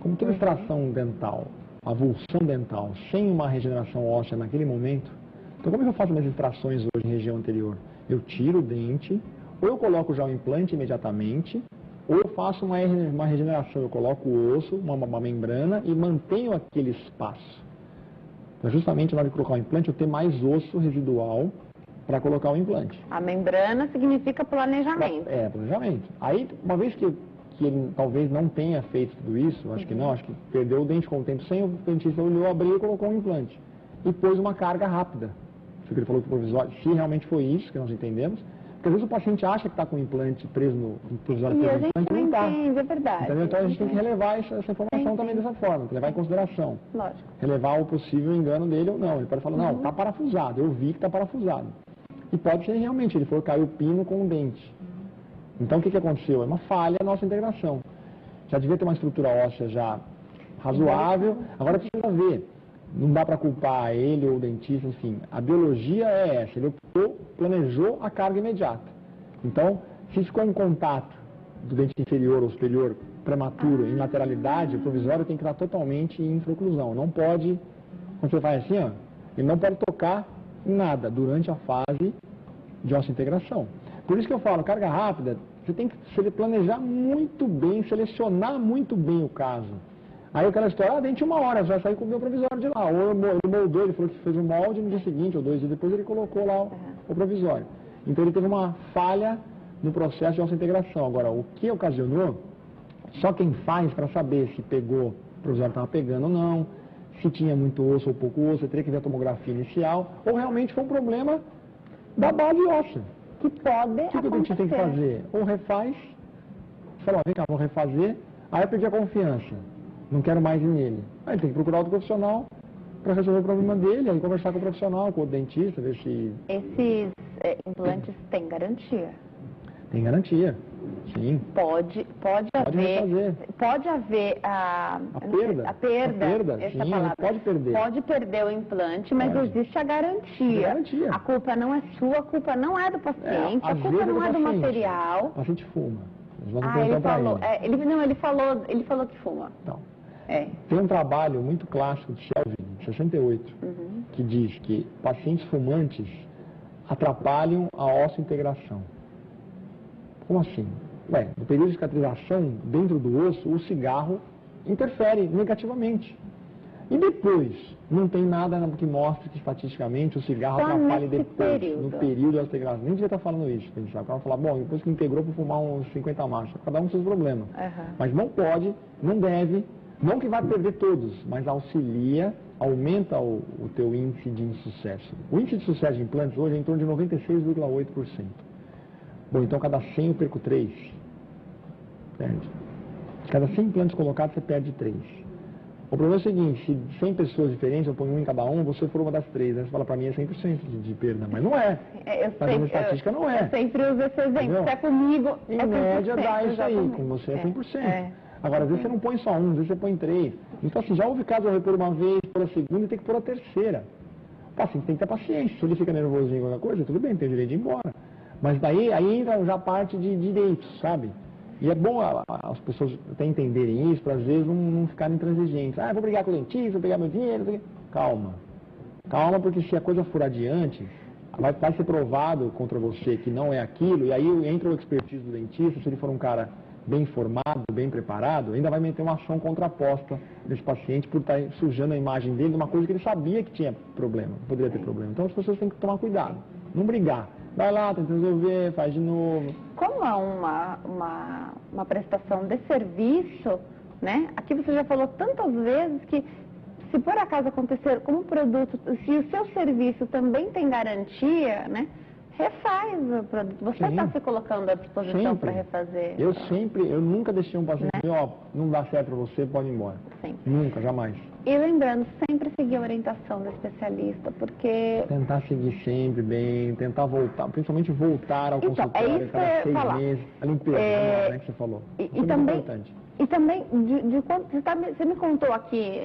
Como toda extração dental, avulsão dental, sem uma regeneração óssea naquele momento, então como é que eu faço minhas extrações hoje em região anterior? Eu tiro o dente, ou eu coloco já o implante imediatamente, ou eu faço uma regeneração, eu coloco o osso, uma membrana e mantenho aquele espaço. Então, justamente na hora de colocar o implante, eu ter mais osso residual para colocar o implante. A membrana significa planejamento. Planejamento. Aí, uma vez que ele talvez não tenha feito tudo isso, acho que não, acho que perdeu o dente com o tempo sem, o dentista olhou, abriu e colocou um implante. E pôs uma carga rápida. Isso que ele falou que o provisório, se realmente foi isso que nós entendemos, porque às vezes o paciente acha que está com o implante preso no provisório, e preso a no gente implante, não não está. entende, é verdade. Entendeu? Então a gente tem que relevar essa informação também dessa forma, levar em consideração. Lógico. Relevar o possível engano dele ou não. Ele pode falar, não, está parafusado, eu vi que está parafusado. E pode ser realmente, ele falou, caiu o pino com o dente. Então o que aconteceu? É uma falha na nossa integração. Já devia ter uma estrutura óssea já razoável, agora precisa ver. Não dá para culpar ele ou o dentista, enfim. A biologia é essa, ele planejou a carga imediata. Então, se ficou em contato do dente inferior ou superior prematuro em lateralidade, o provisório tem que estar totalmente em infroclusão. Não pode, quando você faz assim, ó, ele não pode tocar em nada durante a fase de osseointegração. Por isso que eu falo, carga rápida, você tem que planejar muito bem, selecionar muito bem o caso. Aí aquela história, dente 1 hora, vai sair com o meu provisório de lá. Ou ele moldou, ele falou que fez o molde no dia seguinte, ou 2 dias depois ele colocou lá o provisório. Então ele teve uma falha no processo de osseointegração. Agora, o que ocasionou, só quem faz para saber se pegou, o provisório estava pegando ou não, se tinha muito osso ou pouco osso, teria que ver a tomografia inicial, ou realmente foi um problema da base óssea. Que pode O que o dentista tem que fazer? Ou refaz, fala, vem cá, vou refazer, aí eu perdi a confiança, não quero mais ir nele. Aí ele tem que procurar outro profissional para resolver o problema dele, aí conversar com o profissional, com o dentista, ver se... Esses implantes têm garantia? Tem garantia, sim. Pode haver a perda, essa sim, palavra. Pode perder. Pode perder o implante, mas existe a garantia. A culpa não é sua, a culpa não é do paciente, a culpa não é do material. O paciente fuma. Ele falou que fuma. Então, tem um trabalho muito clássico de Shelvin, de 68, que diz que pacientes fumantes atrapalham a osseointegração. Como assim? No período de cicatrização, dentro do osso, o cigarro interfere negativamente. E depois, não tem nada que mostre que estatisticamente o cigarro atrapalha depois, no período da integração. Nem devia estar falando isso, pensar. O cara fala, bom, depois que integrou para fumar uns 50 maços, cada um com seus problemas. Mas não pode, não deve, não que vai perder todos, mas auxilia, aumenta o teu índice de insucesso. O índice de sucesso de implantes hoje é em torno de 96,8%. Bom, então cada 100 eu perco 3. Perde. Cada 100 implantes colocados, você perde 3. O problema é o seguinte, se 100 pessoas diferentes, eu ponho um em cada um, você for uma das 3. Aí você fala, para mim é 100% de perda, mas não é. Fazendo estatística não é. Eu sempre uso esse exemplo, se é comigo, em média dá isso aí, com você é 100%. Agora, às vezes você não põe só um, às vezes você põe 3. Então assim, já houve caso eu repor uma vez, pôr a segunda e tem que pôr a terceira. O paciente tem que ter paciência, se ele fica nervosinho com qualquer coisa, tudo bem, tem o direito de ir embora. Mas daí aí entra já a parte de direitos, sabe? E é bom as pessoas até entenderem isso, para às vezes não ficarem intransigentes. Eu vou brigar com o dentista, vou pegar meu dinheiro. Calma. Calma, porque se a coisa for adiante, vai ser provado contra você que não é aquilo, e aí entra o expertise do dentista, se ele for um cara bem informado, bem preparado, ainda vai meter uma ação contraposta desse paciente por estar sujando a imagem dele de uma coisa que ele sabia que tinha problema, poderia ter problema. Então as pessoas têm que tomar cuidado, não brigar. Vai lá, tenta resolver, faz de novo. Como é uma prestação de serviço, né? Aqui você já falou tantas vezes que se por acaso acontecer com um produto, se o seu serviço também tem garantia, né? Refaz o produto. Você está se colocando à disposição para refazer. Eu nunca deixei um paciente dizer, não dá certo para você, pode ir embora. Sempre. Nunca, jamais. E lembrando, sempre seguir a orientação do especialista, porque... Tentar seguir sempre bem, tentar voltar, principalmente voltar ao consultório cada 6 meses. A limpeza, né, que você falou. E também, de quanto, você me contou aqui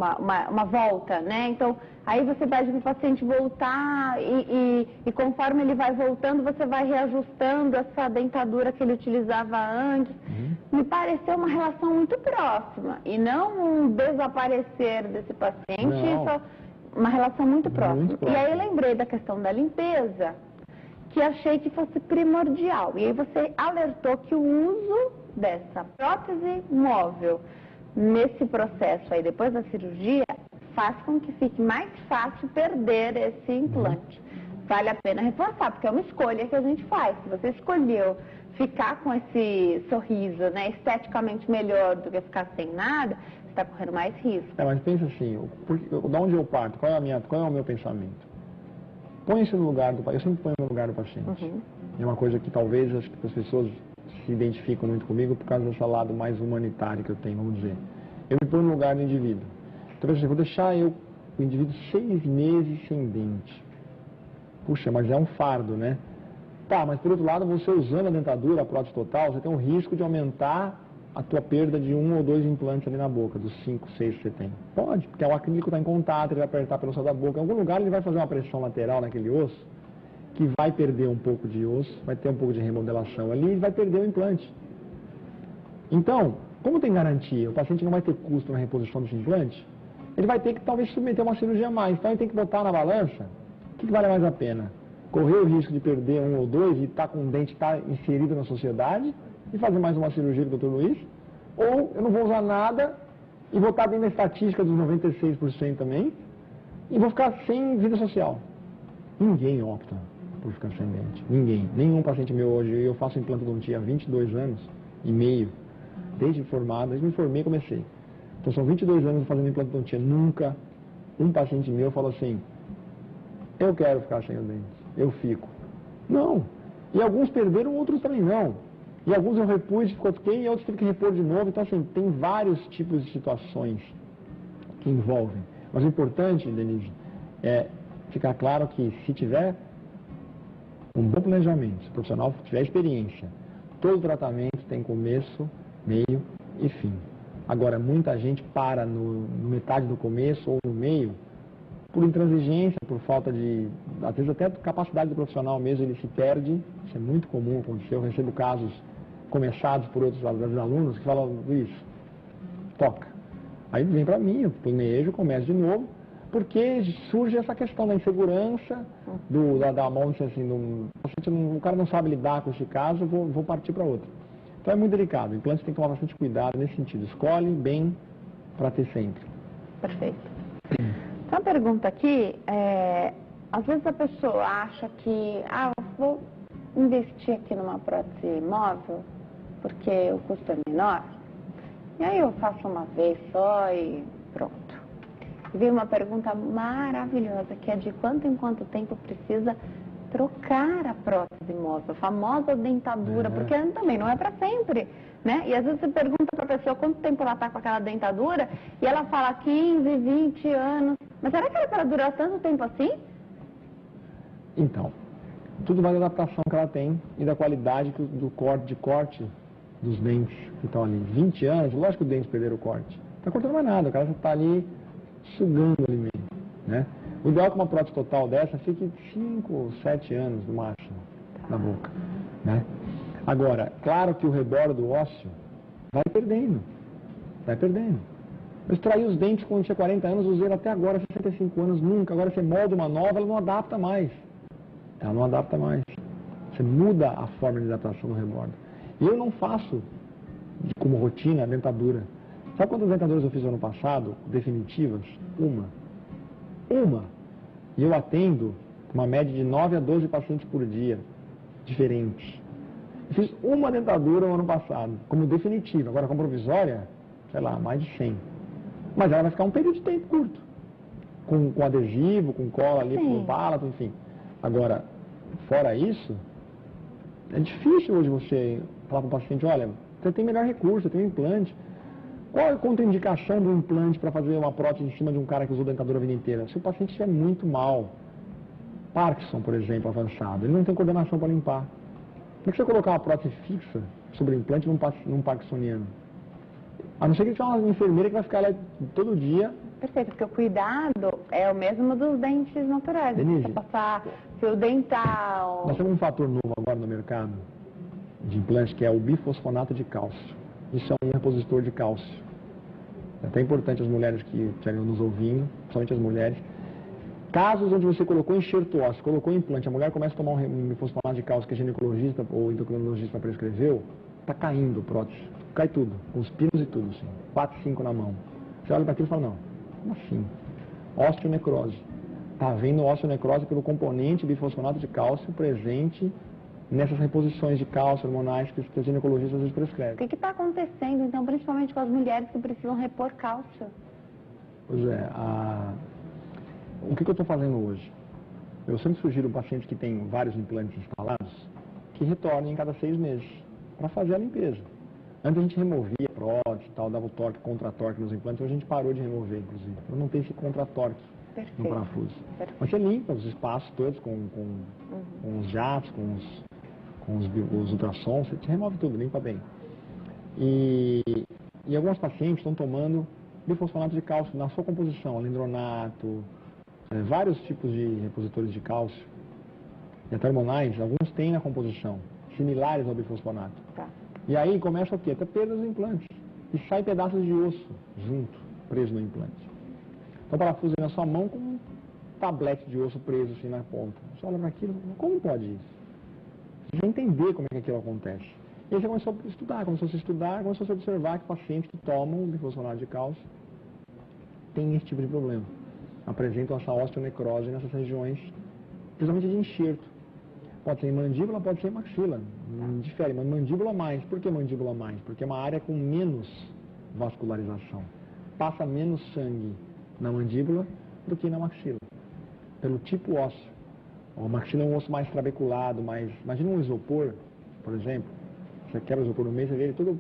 uma volta, né? Então, aí você pede para o paciente voltar e conforme ele vai voltando, você vai reajustando essa dentadura que ele utilizava antes. Me pareceu uma relação muito próxima e não um desaparecer desse paciente, só uma relação muito próxima. E aí eu lembrei da questão da limpeza, que achei que fosse primordial. E aí você alertou que o uso dessa prótese móvel nesse processo aí, depois da cirurgia, faz com que fique mais fácil perder esse implante. Vale a pena reforçar, porque é uma escolha que a gente faz. Se você escolheu ficar com esse sorriso, né, esteticamente melhor do que ficar sem nada, você está correndo mais risco. Mas pensa assim, de onde eu parto? Qual é o meu pensamento? Põe-se no lugar do paciente. Eu sempre ponho no lugar do paciente. É uma coisa que talvez acho que as pessoas se identificam muito comigo por causa desse lado mais humanitário que eu tenho, vamos dizer. Eu me ponho no lugar do indivíduo. Então, eu vou deixar o indivíduo 6 meses sem dente. Puxa, mas é um fardo, né? Tá, mas por outro lado, você usando a dentadura, a prótese total, você tem um risco de aumentar a tua perda de 1 ou 2 implantes ali na boca, dos 5, 6 que você tem. Pode, porque o acrílico está em contato, ele vai apertar pelo céu da boca. Em algum lugar ele vai fazer uma pressão lateral naquele osso, que vai perder um pouco de osso, vai ter um pouco de remodelação ali e vai perder o implante. Então, como tem garantia, o paciente não vai ter custo na reposição desse implante, ele vai ter que talvez submeter uma cirurgia a mais. Então ele tem que botar na balança o que vale mais a pena. Correr o risco de perder 1 ou 2 e estar com um dente inserido na sociedade e fazer mais uma cirurgia do Dr. Luiz, ou eu não vou usar nada e vou estar dentro da estatística dos 96% também e vou ficar sem vida social. Ninguém opta por ficar sem dente. Ninguém. Nenhum paciente meu hoje. Eu faço implantodontia há 22 anos e meio, desde formado, desde me formei e comecei. Então são 22 anos fazendo implantodontia. Nunca um paciente meu falou assim, eu quero ficar sem o dente, eu fico. Não. E alguns perderam, outros também não. E alguns eu repus, ficou ok, e outros tive que repor de novo. Então, assim, tem vários tipos de situações que envolvem. Mas o importante, Denise, é ficar claro que se tiver um bom planejamento, se o profissional tiver experiência, todo tratamento tem começo, meio e fim. Agora, muita gente para no metade do começo ou no meio, por intransigência, por falta de, às vezes até capacidade do profissional mesmo, ele se perde. Isso é muito comum acontecer. Eu recebo casos começados por outros alunos que falam, Luiz, toca. Aí vem para mim, eu planejo, começo de novo, porque surge essa questão da insegurança, da mão, assim, o cara não sabe lidar com esse caso, vou partir para outro. Então é muito delicado. O implante tem que tomar bastante cuidado nesse sentido. Escolhe bem para ter sempre. Perfeito. Uma pergunta aqui, às vezes a pessoa acha que, eu vou investir aqui numa prótese móvel, porque o custo é menor, e aí eu faço uma vez só e pronto. E veio uma pergunta maravilhosa, que é de quanto em quanto tempo precisa trocar a prótese móvel, a famosa dentadura, porque também não é para sempre, né? E às vezes você pergunta para a pessoa quanto tempo ela está com aquela dentadura, e ela fala 15, 20 anos. Mas será que ela vai durar tanto tempo assim? Então, tudo vai da adaptação que ela tem e da qualidade de corte dos dentes que estão ali. 20 anos, lógico que os dentes perderam o corte. Não está cortando mais nada, o cara está ali sugando o alimento, né? O ideal é que uma prótese total dessa fique 5 ou 7 anos no máximo na boca, né? Agora, claro que o rebordo do ósseo vai perdendo. Eu extraí os dentes quando tinha 40 anos, usei até agora, 65 anos, nunca. Agora você molda uma nova, ela não adapta mais. Você muda a forma de adaptação do rebordo. E eu não faço como rotina a dentadura. Sabe quantas dentaduras eu fiz no ano passado, definitivas? Uma. E eu atendo uma média de 9 a 12 pacientes por dia, diferentes. Eu fiz uma dentadura no ano passado, como definitiva. Agora, como provisória, sei lá, mais de 100. Mas ela vai ficar um período de tempo curto. Com adesivo, com cola ali no palato, enfim. Agora, fora isso, é difícil hoje você falar para o paciente, olha, você tem melhor recurso, você tem um implante. Qual é a contraindicação do implante para fazer uma prótese em cima de um cara que usou dentadura a vida inteira? Se o paciente estiver muito mal, Parkinson, por exemplo, avançado, ele não tem coordenação para limpar. Como é que você colocar uma prótese fixa sobre o implante num parkinsoniano? A não ser que ele tiver uma enfermeira que vai ficar lá todo dia Perfeito, porque o cuidado é o mesmo dos dentes naturais. Denise, Você passar fio dental... Nós temos um fator novo agora no mercado de implante, que é o bifosfonato de cálcio. Isso é um repositor de cálcio. É até importante as mulheres que estiverem nos ouvindo, principalmente as mulheres. Casos onde você colocou enxerto ósseo, colocou implante, a mulher começa a tomar um bifosfonato de cálcio que a ginecologista ou endocrinologista prescreveu, está caindo o prótese. Cai tudo, com os pinos e tudo, assim. 4, 5 na mão. Você olha para aquilo e fala, não, como assim? Osteonecrose. Está havendo osteonecrose pelo componente bifosfonato de cálcio presente nessas reposições de cálcio hormonais que os ginecologistas às vezes prescrevem. O que está acontecendo, então, principalmente com as mulheres que precisam repor cálcio? Pois é, o que eu estou fazendo hoje? Eu sempre sugiro pacientes que têm vários implantes instalados que retornem em cada 6 meses para fazer a limpeza. Antes a gente removia prótese e tal, dava o torque, contra-torque nos implantes, hoje a gente parou de remover, inclusive, para não ter esse contra-torque no parafuso. Perfeito. Mas você limpa os espaços todos com os jatos, com os ultrassons, você remove tudo, limpa bem. E alguns pacientes estão tomando bifosfonato de cálcio na sua composição, alendronato, vários tipos de repositores de cálcio, e até hormonais, alguns têm na composição, similares ao bifosfonato. Tá. E aí começa o quê? Até perda dos implantes. E sai pedaços de osso junto, preso no implante. Então o parafuso aí na sua mão com um tablete de osso preso assim na ponta. Você olha para aquilo, como pode isso? Você vai entender como é que aquilo acontece. E aí você começou a estudar, começou a se observar que pacientes que tomam bifosfonato de cálcio têm esse tipo de problema. Apresentam essa osteonecrose nessas regiões, principalmente de enxerto. Pode ser em mandíbula, pode ser em maxila. Difere, mas mandíbula mais. Por que mandíbula mais? Porque é uma área com menos vascularização. Passa menos sangue na mandíbula do que na maxila. Pelo tipo ósseo. A maxila é um osso mais trabeculado, mais... Imagina um isopor, por exemplo. Você quebra o isopor no meio, você vê ele todo,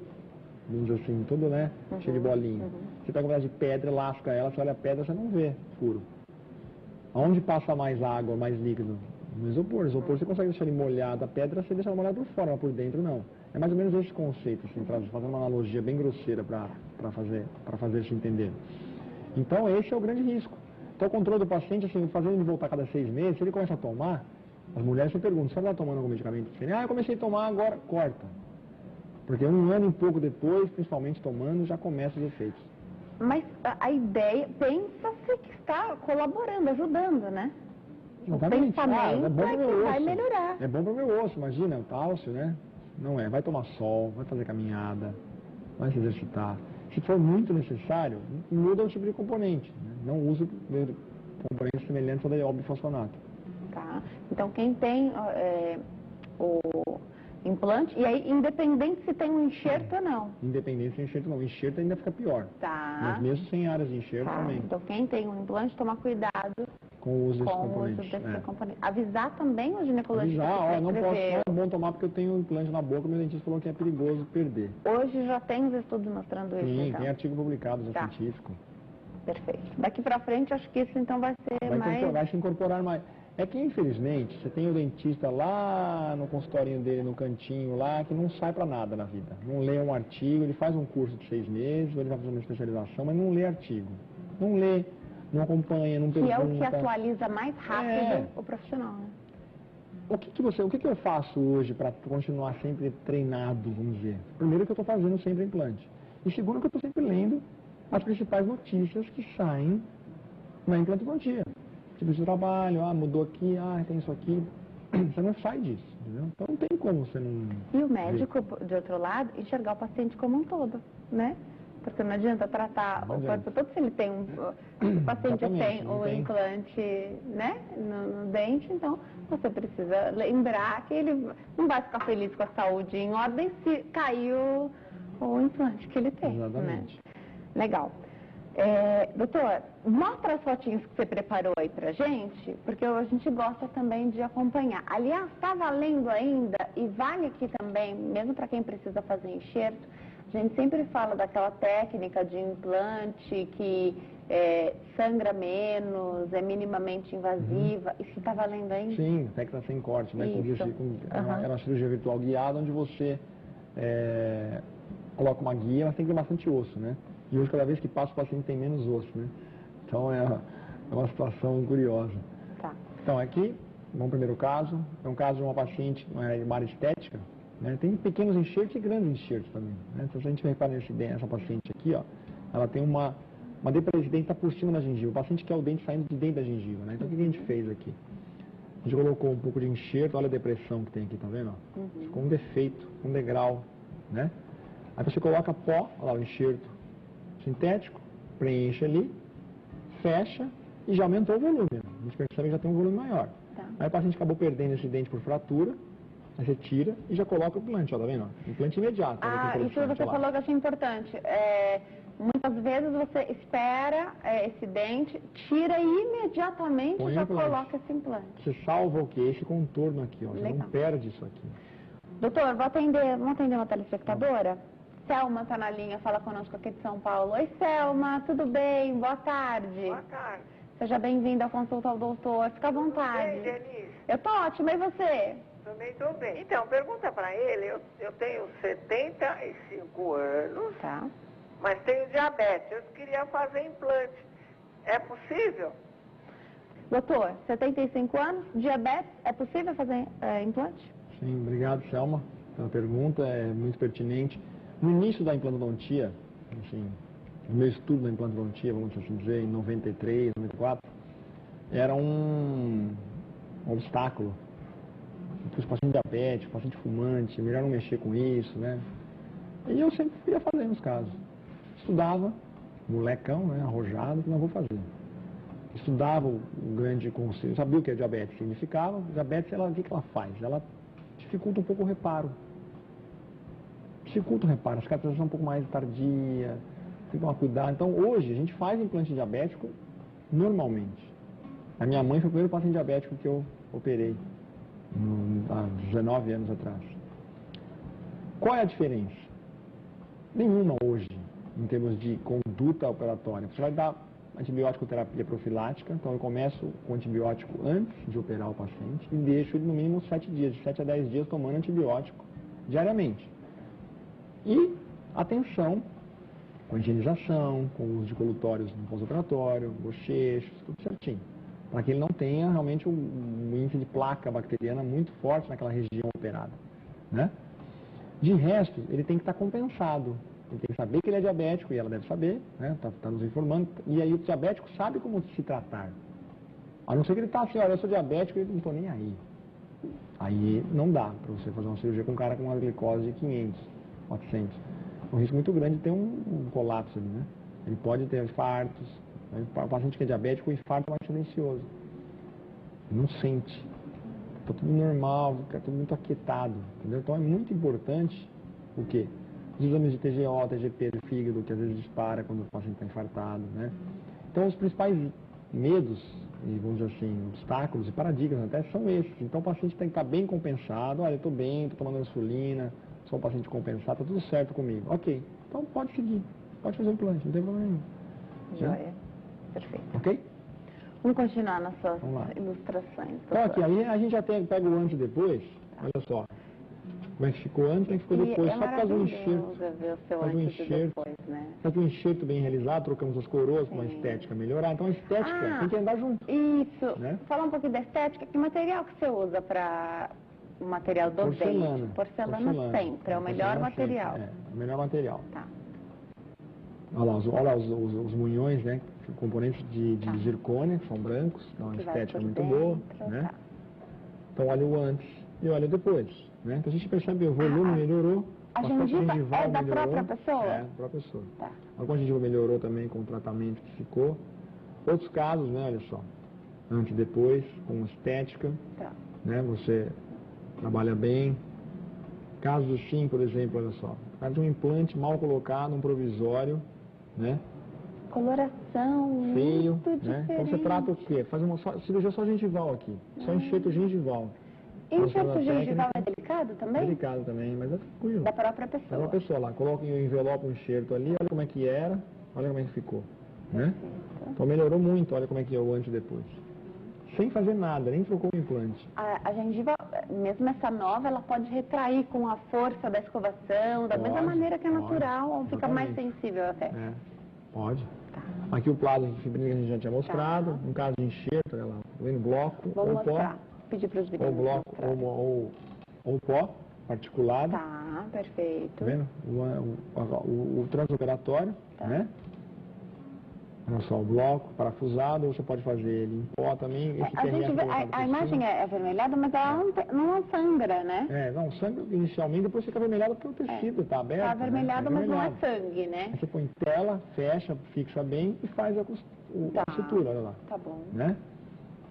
vamos dizer assim, todo, né, cheio de bolinha. Você pega um pedaço de pedra, lasca ela, você olha a pedra, você não vê furo. Aonde passa mais água, mais líquido? No isopor. Isopor você consegue deixar ele molhado, a pedra você deixa ela molhada por fora, mas por dentro não. É mais ou menos esse conceito, assim, fazendo uma analogia bem grosseira para fazer se entender. Então esse é o grande risco. Então o controle do paciente, assim, fazendo ele voltar a cada 6 meses, se ele começa a tomar, as mulheres se perguntam, você está tomando algum medicamento diferente? Ah, eu comecei a tomar, agora corta. Porque 1 ano e pouco depois, principalmente tomando, já começa os efeitos. Mas a ideia, pensa-se que está colaborando, ajudando, né? O pensamento é bom é pro que meu vai osso. melhorar. É bom para o meu osso, imagina, o cálcio, né? Não é, vai tomar sol, vai fazer caminhada, vai se exercitar. Se for muito necessário, muda o tipo de componente, né? Não usa componentes semelhantes ao bifosfonato. Tá. Então quem tem o implante, e aí independente se tem um enxerto ou não. Independente se enxerto ou não. Enxerto ainda fica pior. Tá. Mas mesmo sem áreas de enxerto também. Então quem tem um implante, tomar cuidado com o uso com desse componente. Avisar também o ginecologista. Avisar, não posso, não é bom tomar porque eu tenho um implante na boca, meu dentista falou que é perigoso perder. Hoje já tem os estudos mostrando isso. Sim, então. tem artigo publicado já científico. Perfeito. Daqui pra frente, acho que isso então vai ser Vai se incorporar mais. É que, infelizmente, você tem o dentista lá no consultorinho dele, no cantinho lá, que não sai pra nada na vida. Não lê um artigo, ele faz um curso de 6 meses, ou ele vai fazer uma especialização, mas não lê artigo. Não lê, não acompanha, não pergunta. Que é o que atualiza mais rápido o profissional, né? O que eu faço hoje para continuar sempre treinado, vamos dizer? Primeiro que eu estou fazendo sempre implante. E segundo que eu estou sempre lendo as principais notícias que saem na implantologia. Tipo de trabalho, mudou aqui, tem isso aqui. Você não sai disso, entendeu? Então não tem como você não... E o médico, de outro lado, enxergar o paciente como um todo, né? Porque não adianta tratar o corpo todo se ele tem o paciente tem o implante, né, no dente, então você precisa lembrar que ele não vai ficar feliz com a saúde em ordem se caiu o implante que ele tem. Exatamente. Né? Legal. Doutor, mostra as fotinhas que você preparou aí pra gente, porque a gente gosta também de acompanhar. Aliás, está valendo ainda e vale aqui também, mesmo para quem precisa fazer enxerto, a gente sempre fala daquela técnica de implante que sangra menos, é minimamente invasiva. Isso está valendo ainda? Sim, técnica sem corte, né? É uma cirurgia virtual guiada onde você coloca uma guia, mas tem que ter bastante osso, né? E hoje, cada vez que passa, o paciente tem menos osso, né? Então é uma situação curiosa. Tá. Então aqui, vamos primeiro caso, é um caso de uma paciente, uma área estética, né? Tem pequenos enxertos e grandes enxertos também, né? Então se a gente repara nessa paciente aqui, ó, ela tem uma depressão de dente tá por cima da gengiva, o paciente quer o dente saindo de dentro da gengiva, né? Então o que a gente fez aqui? A gente colocou um pouco de enxerto, olha a depressão que tem aqui, tá vendo? Ficou um defeito, um degrau, né? Aí você coloca pó, olha lá o enxerto sintético, preenche ali, fecha e já aumentou o volume. A gente percebe que já tem um volume maior. Tá. Aí o paciente acabou perdendo esse dente por fratura, aí você tira e já coloca o implante, ó, tá vendo? Implante imediato. Isso que você falou que eu achei importante. Muitas vezes você espera esse dente, tira e imediatamente já coloca esse implante. Você salva o quê? Esse contorno aqui, ó. Você Legal. não perde isso aqui. Doutor, vamos atender uma telespectadora? Selma está na linha, fala conosco aqui de São Paulo. Oi, Selma, tudo bem? Boa tarde. Boa tarde. Seja bem-vinda à consulta ao doutor. Fica à vontade. Tudo bem, Denise? Eu tô ótima, e você? Também estou bem. Então, pergunta para ele, eu tenho 75 anos, Tá. mas tenho diabetes. Eu queria fazer implante. É possível? Doutor, 75 anos, diabetes, é possível fazer implante? Sim, obrigado, Selma, pela pergunta, é muito pertinente. No início da implantodontia, assim, no meu estudo da implantodontia, vamos assim dizer, em 93, 94, era um obstáculo. Os pacientes diabéticos, paciente fumante, melhor não mexer com isso, né? E eu sempre ia fazer nos casos. Estudava, molecão, né, arrojado, não vou fazer. Estudava o grande conceito, sabia o que a diabetes significava. Diabetes, o que ela faz? Ela dificulta um pouco o reparo. Dificulta o reparo, a cicatrização é um pouco mais tardia, tem que tomar cuidado. Então, hoje, a gente faz implante diabético normalmente. A minha mãe foi o primeiro paciente diabético que eu operei, há 19 anos atrás. Qual é a diferença? Nenhuma hoje, em termos de conduta operatória. Você vai dar antibiótico terapia profilática, então eu começo com antibiótico antes de operar o paciente e deixo ele no mínimo 7 dias, de 7 a 10 dias tomando antibiótico diariamente. E atenção com a higienização, com o uso de colutórios no pós-operatório, bochechos, tudo certinho. Para que ele não tenha realmente um índice de placa bacteriana muito forte naquela região operada, né? De resto, ele tem que estar compensado. Ele tem que saber que ele é diabético, e ela deve saber, né? Tá nos informando. E aí o diabético sabe como se tratar. A não ser que ele está assim, olha, eu sou diabético e eu não estou nem aí. Aí não dá para você fazer uma cirurgia com um cara com uma glicose de 500, 400. É um risco muito grande de ter um colapso ali, né? Ele pode ter infartos. O paciente que é diabético, o infarto é mais silencioso. Não sente. Está tudo normal, fica tudo muito aquietado. Entendeu? Então é muito importante o quê? Os exames de TGO, TGP do fígado, que às vezes dispara quando o paciente está infartado, né? Então os principais medos, e vamos dizer assim, obstáculos e paradigmas até são esses. Então o paciente tem que estar bem compensado. Olha, eu estou bem, estou tomando insulina, sou um paciente compensado, está tudo certo comigo. Ok, então pode seguir, pode fazer o implante, não tem problema nenhum. Joia. Perfeito. Ok? Vamos continuar nas suas ilustrações. Então aqui, aí a gente já pega o antes e depois, olha só. Como é que ficou antes, como é que ficou depois, só por causa do enxerto. Ver o seu antes e depois, né? Faz um enxerto bem realizado, trocamos as coroas com uma estética melhorada. Então a estética tem que andar junto. Isso. Né? Fala um pouquinho da estética. Que material que você usa para o material do dente? Porcelana sempre, é o melhor material. É, o melhor material. Tá. Olha lá os munhões, né? Componentes de zircônia, que são brancos, dá uma Que estética vai por muito dentro, boa. Né? tá. Então olha o antes e olha o depois. Né? Então a gente percebe o volume melhorou. A gengiva é da própria pessoa? É, da própria pessoa. Tá. Alguma gengiva melhorou também com o tratamento que ficou. Outros casos, né, olha só. Antes e depois, com estética. Tá. Né, você trabalha bem. Casos assim, por exemplo, olha só. Caso de um implante mal colocado, um provisório, né? Coloração Feio, muito né? diferente. Então você trata o quê? Faz uma cirurgia só gengival aqui. Só enxerto gengival. Enxerto gengival é delicado também? Delicado também, mas é tranquilo. Da própria pessoa. Da própria pessoa lá. Coloca em um envelope um enxerto ali, olha como é que era, olha como é que ficou. Né? Então melhorou muito, olha como é que é o antes e depois. Sem fazer nada, nem trocou o implante. A gengiva, mesmo essa nova, ela pode retrair com a força da escovação, da mesma maneira que é natural, ou fica mais sensível até. É, pode. Tá. Aqui o plasma de fibrinha que a gente já tinha mostrado. No caso de enxerto, olha lá, tá vendo? Bloco Vou ou mostrar. pó. Pedir para os Ou meninos bloco ou pó particulado. Tá, perfeito. Tá vendo? O transoperatório, né? Olha só, o bloco parafusado, ou você pode fazer ele em pó também. Esse A gente vê, a imagem é avermelhada, mas ela não sangra, né? Não, sangue inicialmente, depois fica avermelhado porque o tecido está aberto. Tá avermelhado, né? mas não é sangue, né? Aí você põe tela, fecha, fixa bem e faz a sutura, olha lá. Tá bom. Né?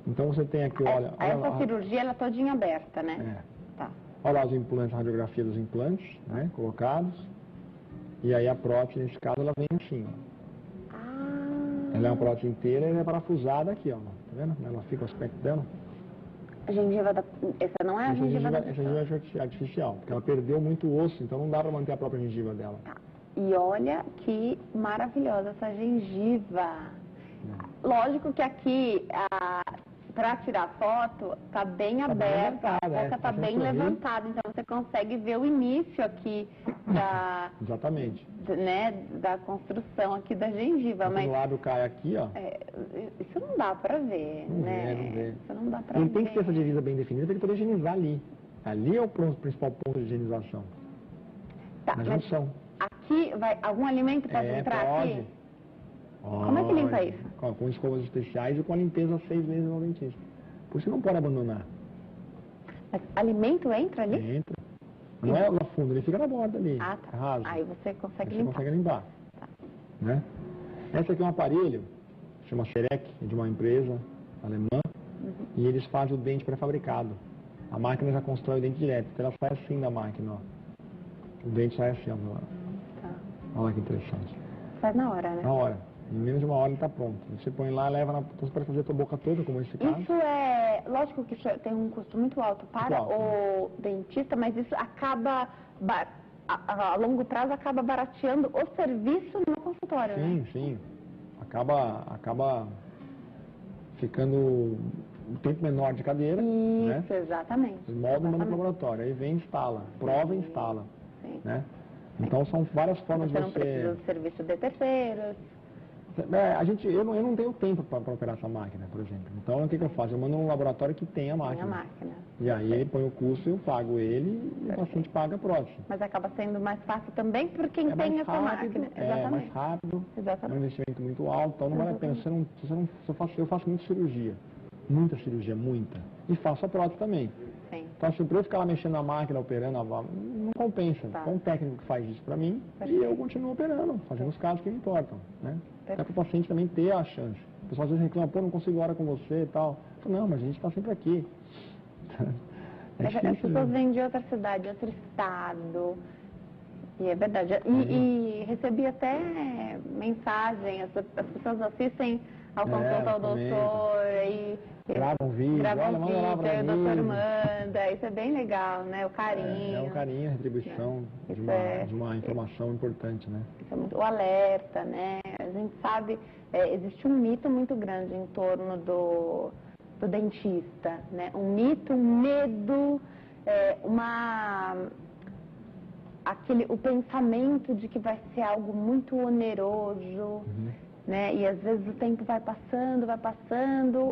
Então você tem aqui, olha... Essa cirurgia, ela é todinha aberta, né? Tá. Olha lá os implantes, a radiografia dos implantes, né? Colocados. E aí a prótese, nesse caso, ela vem assim, ó. Ela é uma prótese inteira e ela é parafusada aqui, ó. Tá vendo? Ela fica o aspecto dela. A gengiva essa não é a gengiva da Essa gengiva é artificial, porque ela perdeu muito osso, então não dá para manter a própria gengiva dela. Tá. E olha que maravilhosa essa gengiva. Lógico que aqui, para tirar foto, tá bem aberta, a boca tá bem levantada, então você consegue ver o início aqui da... Exatamente. Né, da construção aqui da gengiva. Mas o lado cai aqui, ó. Isso não dá pra ver, né? Não vê. Isso não dá pra ver. Ele tem que ter essa divisa bem definida para ele poder higienizar ali. Ali é o principal ponto de higienização. Tá, na junção. Aqui, algum alimento pode entrar pode. aqui? Como é que limpa isso? Com escovas especiais e com a limpeza 6 vezes no dentista. Por isso não pode abandonar. Mas alimento entra ali? Entra. Não é lá fundo, ele fica na borda ali. Ah, tá. Raso. Aí você consegue Você limpar. consegue limpar. Tá. Né? Esse aqui é um aparelho, chama Serec, de uma empresa alemã, e eles fazem o dente pré-fabricado. A máquina já constrói o dente direto, então ela sai assim da máquina, ó. O dente sai assim, ó. Tá. Olha que interessante. Faz na hora, né? Na hora. Em menos de uma hora ele está pronto. Você põe lá, leva na... Então você pode fazer a tua boca toda, como esse caso. Isso é... Lógico que isso tem um custo muito alto para o dentista, mas isso acaba... A longo prazo acaba barateando o serviço no consultório, né? Sim. Acaba ficando um tempo menor de cadeira. Isso, né? Exatamente. Molda e manda para o laboratório. Aí vem e instala. Prova e instala. Sim. Né? Então são várias formas de você... Você não precisa do serviço de terceiros. Eu não tenho tempo para operar essa máquina, por exemplo. Então, o que eu faço? Eu mando um laboratório que tem a máquina. E aí ele põe o custo, eu pago ele e o paciente paga a prótese. Mas acaba sendo mais fácil também por quem tem essa máquina. É mais rápido, é um investimento muito alto, então não vale a pena. Eu faço muita cirurgia. Muita cirurgia, muita. E faço a prótese também. Sim. Então, se eu ficar lá mexendo na máquina, operando, não compensa. Tá. Tem um técnico que faz isso para mim e eu continuo operando, fazendo os casos que me importam. Né? Até para o paciente também ter a chance. O pessoal às vezes reclama, pô, não consigo hora com você e tal. Eu falo, não, mas a gente está sempre aqui. As pessoas vêm de outra cidade, de outro estado. E é verdade. E recebi até mensagem, as pessoas assistem ao consulta ao doutor e gravam vídeo, o doutor manda, isso é bem legal, né? O carinho. É o carinho, a retribuição de uma informação importante, né? Isso é muito, o alerta, né? A gente sabe, existe um mito muito grande em torno do dentista, né? Um mito, um medo, o pensamento de que vai ser algo muito oneroso, né? E às vezes o tempo vai passando,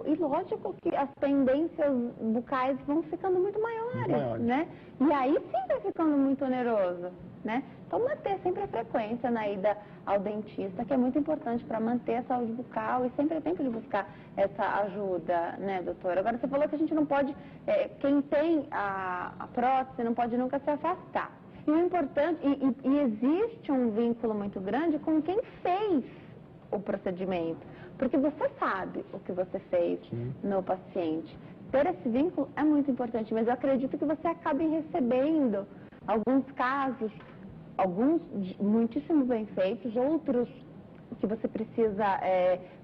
e lógico que as tendências bucais vão ficando muito maiores, né? E aí sim vai ficando muito oneroso, né? Então manter sempre a frequência na ida ao dentista, que é muito importante para manter a saúde bucal e sempre é tempo de buscar essa ajuda, né, doutora? Agora você falou que a gente não pode, quem tem a prótese não pode nunca se afastar. E o importante, e existe um vínculo muito grande com quem fez o procedimento, porque você sabe o que você fez no paciente. Ter esse vínculo é muito importante, mas eu acredito que você acabe recebendo alguns casos, alguns muitíssimo bem feitos, outros que você precisa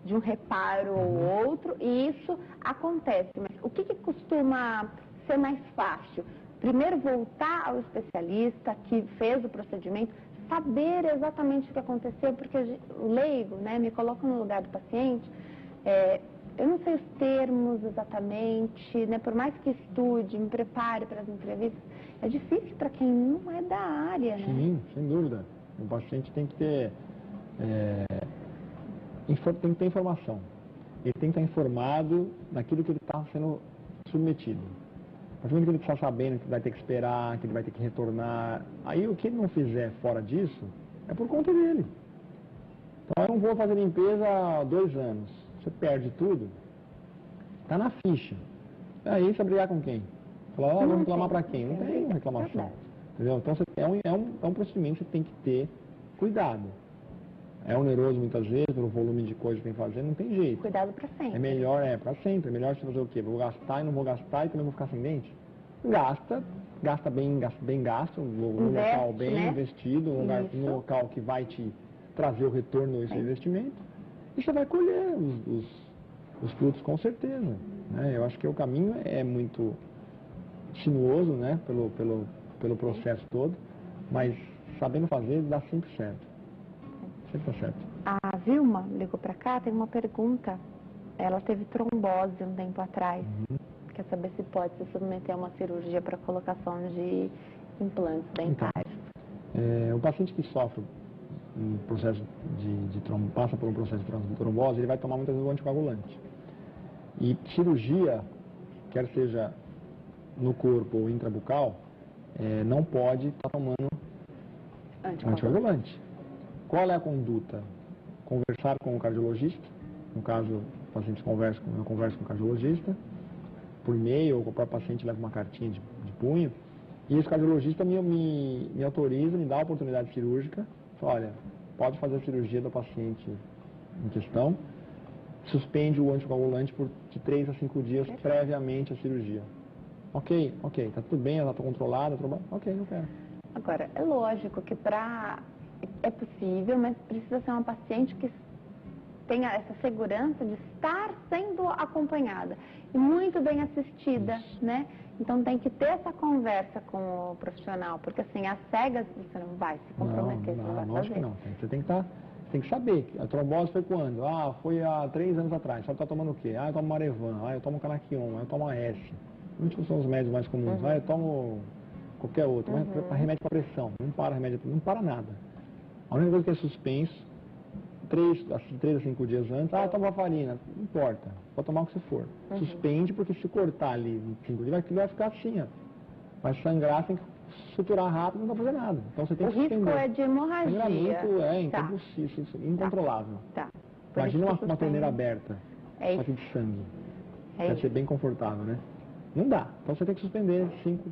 de um reparo ou outro, e isso acontece. Mas o que costuma ser mais fácil? Primeiro, voltar ao especialista que fez o procedimento, saber exatamente o que aconteceu, porque o leigo, né, me coloca no lugar do paciente, eu não sei os termos exatamente, né, por mais que estude, me prepare para as entrevistas, é difícil para quem não é da área, né? Sim, sem dúvida. O paciente tem que ter tem que ter informação. Ele tem que estar informado daquilo que ele está sendo submetido. A partir do momento que ele está sabendo que vai ter que esperar, que ele vai ter que retornar, aí o que ele não fizer fora disso é por conta dele. Então eu não vou fazer limpeza há 2 anos. Você perde tudo, está na ficha. Aí você vai brigar com quem? Falar, vou reclamar para quem? Não tem reclamação. Entendeu? Então é um procedimento que você tem que ter cuidado. É oneroso muitas vezes, pelo volume de coisa que tem que fazer, não tem jeito. Cuidado para sempre. É melhor, para sempre. É melhor você fazer o quê? Vou gastar e não vou gastar e também vou ficar sem dente? Gasta bem gasto, no local bem, né? Investido, no local que vai te trazer o retorno desse investimento. E você vai colher os frutos com certeza. Né? Eu acho que o caminho é muito sinuoso, né? Pelo processo todo, mas sabendo fazer dá sempre certo. Sempre tá certo. A Vilma ligou para cá, tem uma pergunta. Ela teve trombose um tempo atrás. Quer saber se pode se submeter a uma cirurgia para colocação de implantes dentários. Então, o paciente que sofre um processo passa por um processo de trombose, ele vai tomar muitas vezes um anticoagulante. E cirurgia, quer seja no corpo ou intrabucal, não pode estar tomando anticoagulante. Qual é a conduta? Conversar com o cardiologista, no caso, o paciente eu converso com o cardiologista, por e-mail, ou o próprio paciente leva uma cartinha de punho, e esse cardiologista me autoriza, me dá a oportunidade cirúrgica, fala, olha, pode fazer a cirurgia do paciente em questão, suspende o anticoagulante de 3 a 5 dias previamente à cirurgia. Ok, tá tudo bem, ela está controlada, ok, eu quero. Agora, é lógico que é possível, mas precisa ser uma paciente que tenha essa segurança de estar sendo acompanhada e muito bem assistida, né? Então tem que ter essa conversa com o profissional, porque assim, às cegas você não vai se comprometer, você não vai fazer. Que não. Você tem que saber. A trombose foi quando? Foi há 3 anos atrás. Só está tomando o quê? Eu tomo Marevan, eu tomo Canaquion, eu tomo AS. Muitos são os médios mais comuns. Eu tomo qualquer outro. Remédio para pressão. Não para nada. A única coisa que é suspenso, 3 a 5 dias antes, toma varfarina, não importa, pode tomar o que você for. Suspende, porque se cortar ali em 5 dias, vai ficar assim, ó. Vai sangrar, tem que suturar rápido, não vai fazer nada. Então você tem que suspender. O risco é de hemorragia. Sangramento incontrolável. Imagina uma torneira aberta, só que de sangue. Vai ser bem confortável, né? Não dá. Então você tem que suspender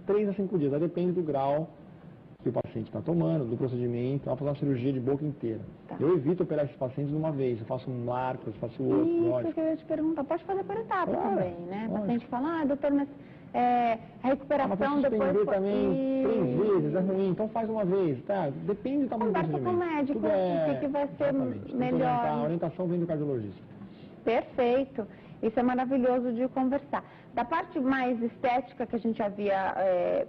3 a 5 dias, aí depende do grau que o paciente está tomando, do procedimento, ela fazer uma cirurgia de boca inteira. Eu evito operar esses pacientes de uma vez, eu faço um arco, eu faço outro, lógico. Isso que eu ia te perguntar, pode fazer por etapa também, né? O paciente fala, doutor, mas a recuperação depois... também 3 vezes, é ruim, então faz uma vez, tá? Depende do tamanho do procedimento. Conversa com o médico, o que vai ser melhor. A orientação vem do cardiologista. Perfeito. Isso é maravilhoso de conversar. Da parte mais estética que a gente havia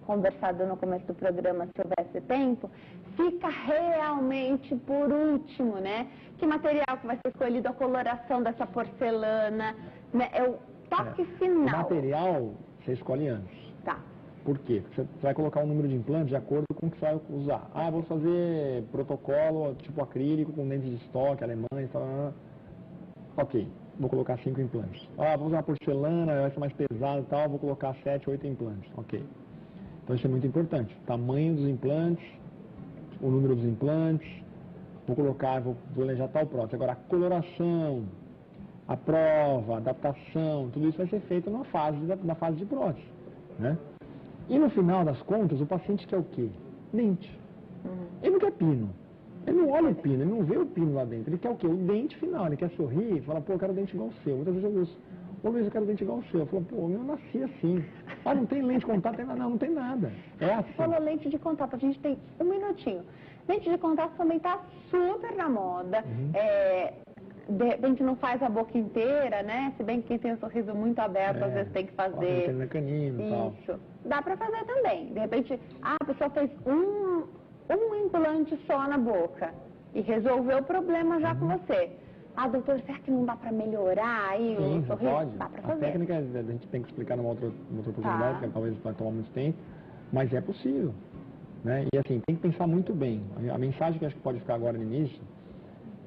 conversado no começo do programa, se houvesse tempo, fica realmente por último, né? Que material que vai ser escolhido, a coloração dessa porcelana, né? É o toque final. O material você escolhe antes. Tá. Por quê? Porque você vai colocar um número de implantes de acordo com o que você vai usar. Vou fazer protocolo tipo acrílico com dentes de estoque, alemães, tal. Ok, vou colocar 5 implantes. Vou usar porcelana, vai ser mais pesado e tal, vou colocar 7, 8 implantes. Ok. Então isso é muito importante. Tamanho dos implantes, o número dos implantes, vou planejar tal prótese. Agora a coloração, a prova, a adaptação, tudo isso vai ser feito na fase de prótese, né? E no final das contas, o paciente quer o quê? Dente. Ele não quer pino. Ele não olha o pino, ele não vê o pino lá dentro. Ele quer o quê? O dente final. Ele quer sorrir, fala, eu quero dente igual o seu. Muitas vezes eu uso. Luiz, eu quero dente igual o seu. Eu falo, eu nasci assim. Não tem lente de contato? Não tem nada. É assim. Falou lente de contato, a gente tem um minutinho. Lente de contato também está super na moda. De repente não faz a boca inteira, né? Se bem que quem tem o sorriso muito aberto, às vezes tem que fazer. Isso. Dá para fazer também. De repente, a pessoa fez um implante só na boca e resolveu o problema já com você. Doutor, será que não dá para melhorar aí o sorriso? Pode. Dá para fazer. A técnica a gente tem que explicar numa outra oportunidade, que talvez vai tomar muito tempo, mas é possível. Né? E assim, tem que pensar muito bem. A mensagem que acho que pode ficar agora no início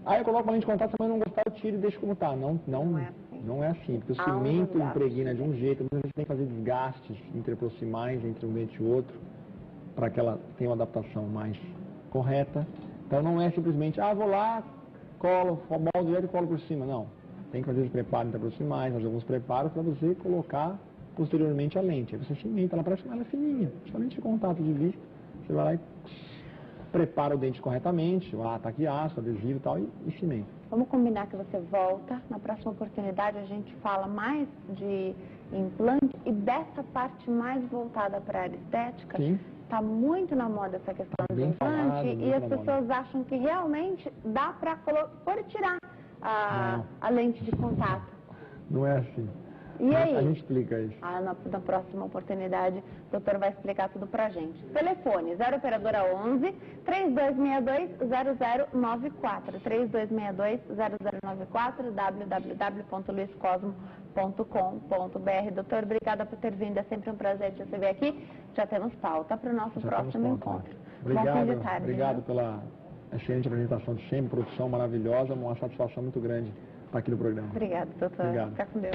Aí eu coloco uma lente de contato, se a mãe não gostar, eu tiro e deixo como tá. Não é assim, porque o cimento impregna de um jeito, a gente tem que fazer desgastes interproximais entre um dente e outro, para que ela tenha uma adaptação mais correta. Então não é simplesmente, vou lá, colo, moldo direto e colo por cima. Não. Tem que fazer os preparos interproximais, fazer alguns preparos para você colocar posteriormente a lente. Aí você cimenta, ela parece que ela é fininha, só lente de contato de vista. Você vai lá e prepara o dente corretamente, ataque ácido, adesivo e tal, e cimenta. Vamos combinar que você volta. Na próxima oportunidade a gente fala mais de implante e dessa parte mais voltada para a área estética. Sim. Está muito na moda essa questão do implante e as pessoas acham que realmente dá para tirar a lente de contato. Não é assim. E aí? A gente explica isso. Na próxima oportunidade, o doutor vai explicar tudo pra gente. Telefone 0 operadora 11 3262-0094. 3262-0094, www.luiscosmo.com.br. Doutor, obrigada por ter vindo. É sempre um prazer te receber aqui. Já temos pauta para o nosso próximo encontro. Obrigado, bom fim de tarde, obrigado pela excelente apresentação de sempre, produção maravilhosa, uma satisfação muito grande estar aqui no programa. Obrigada, doutor. Obrigado. Fica com Deus.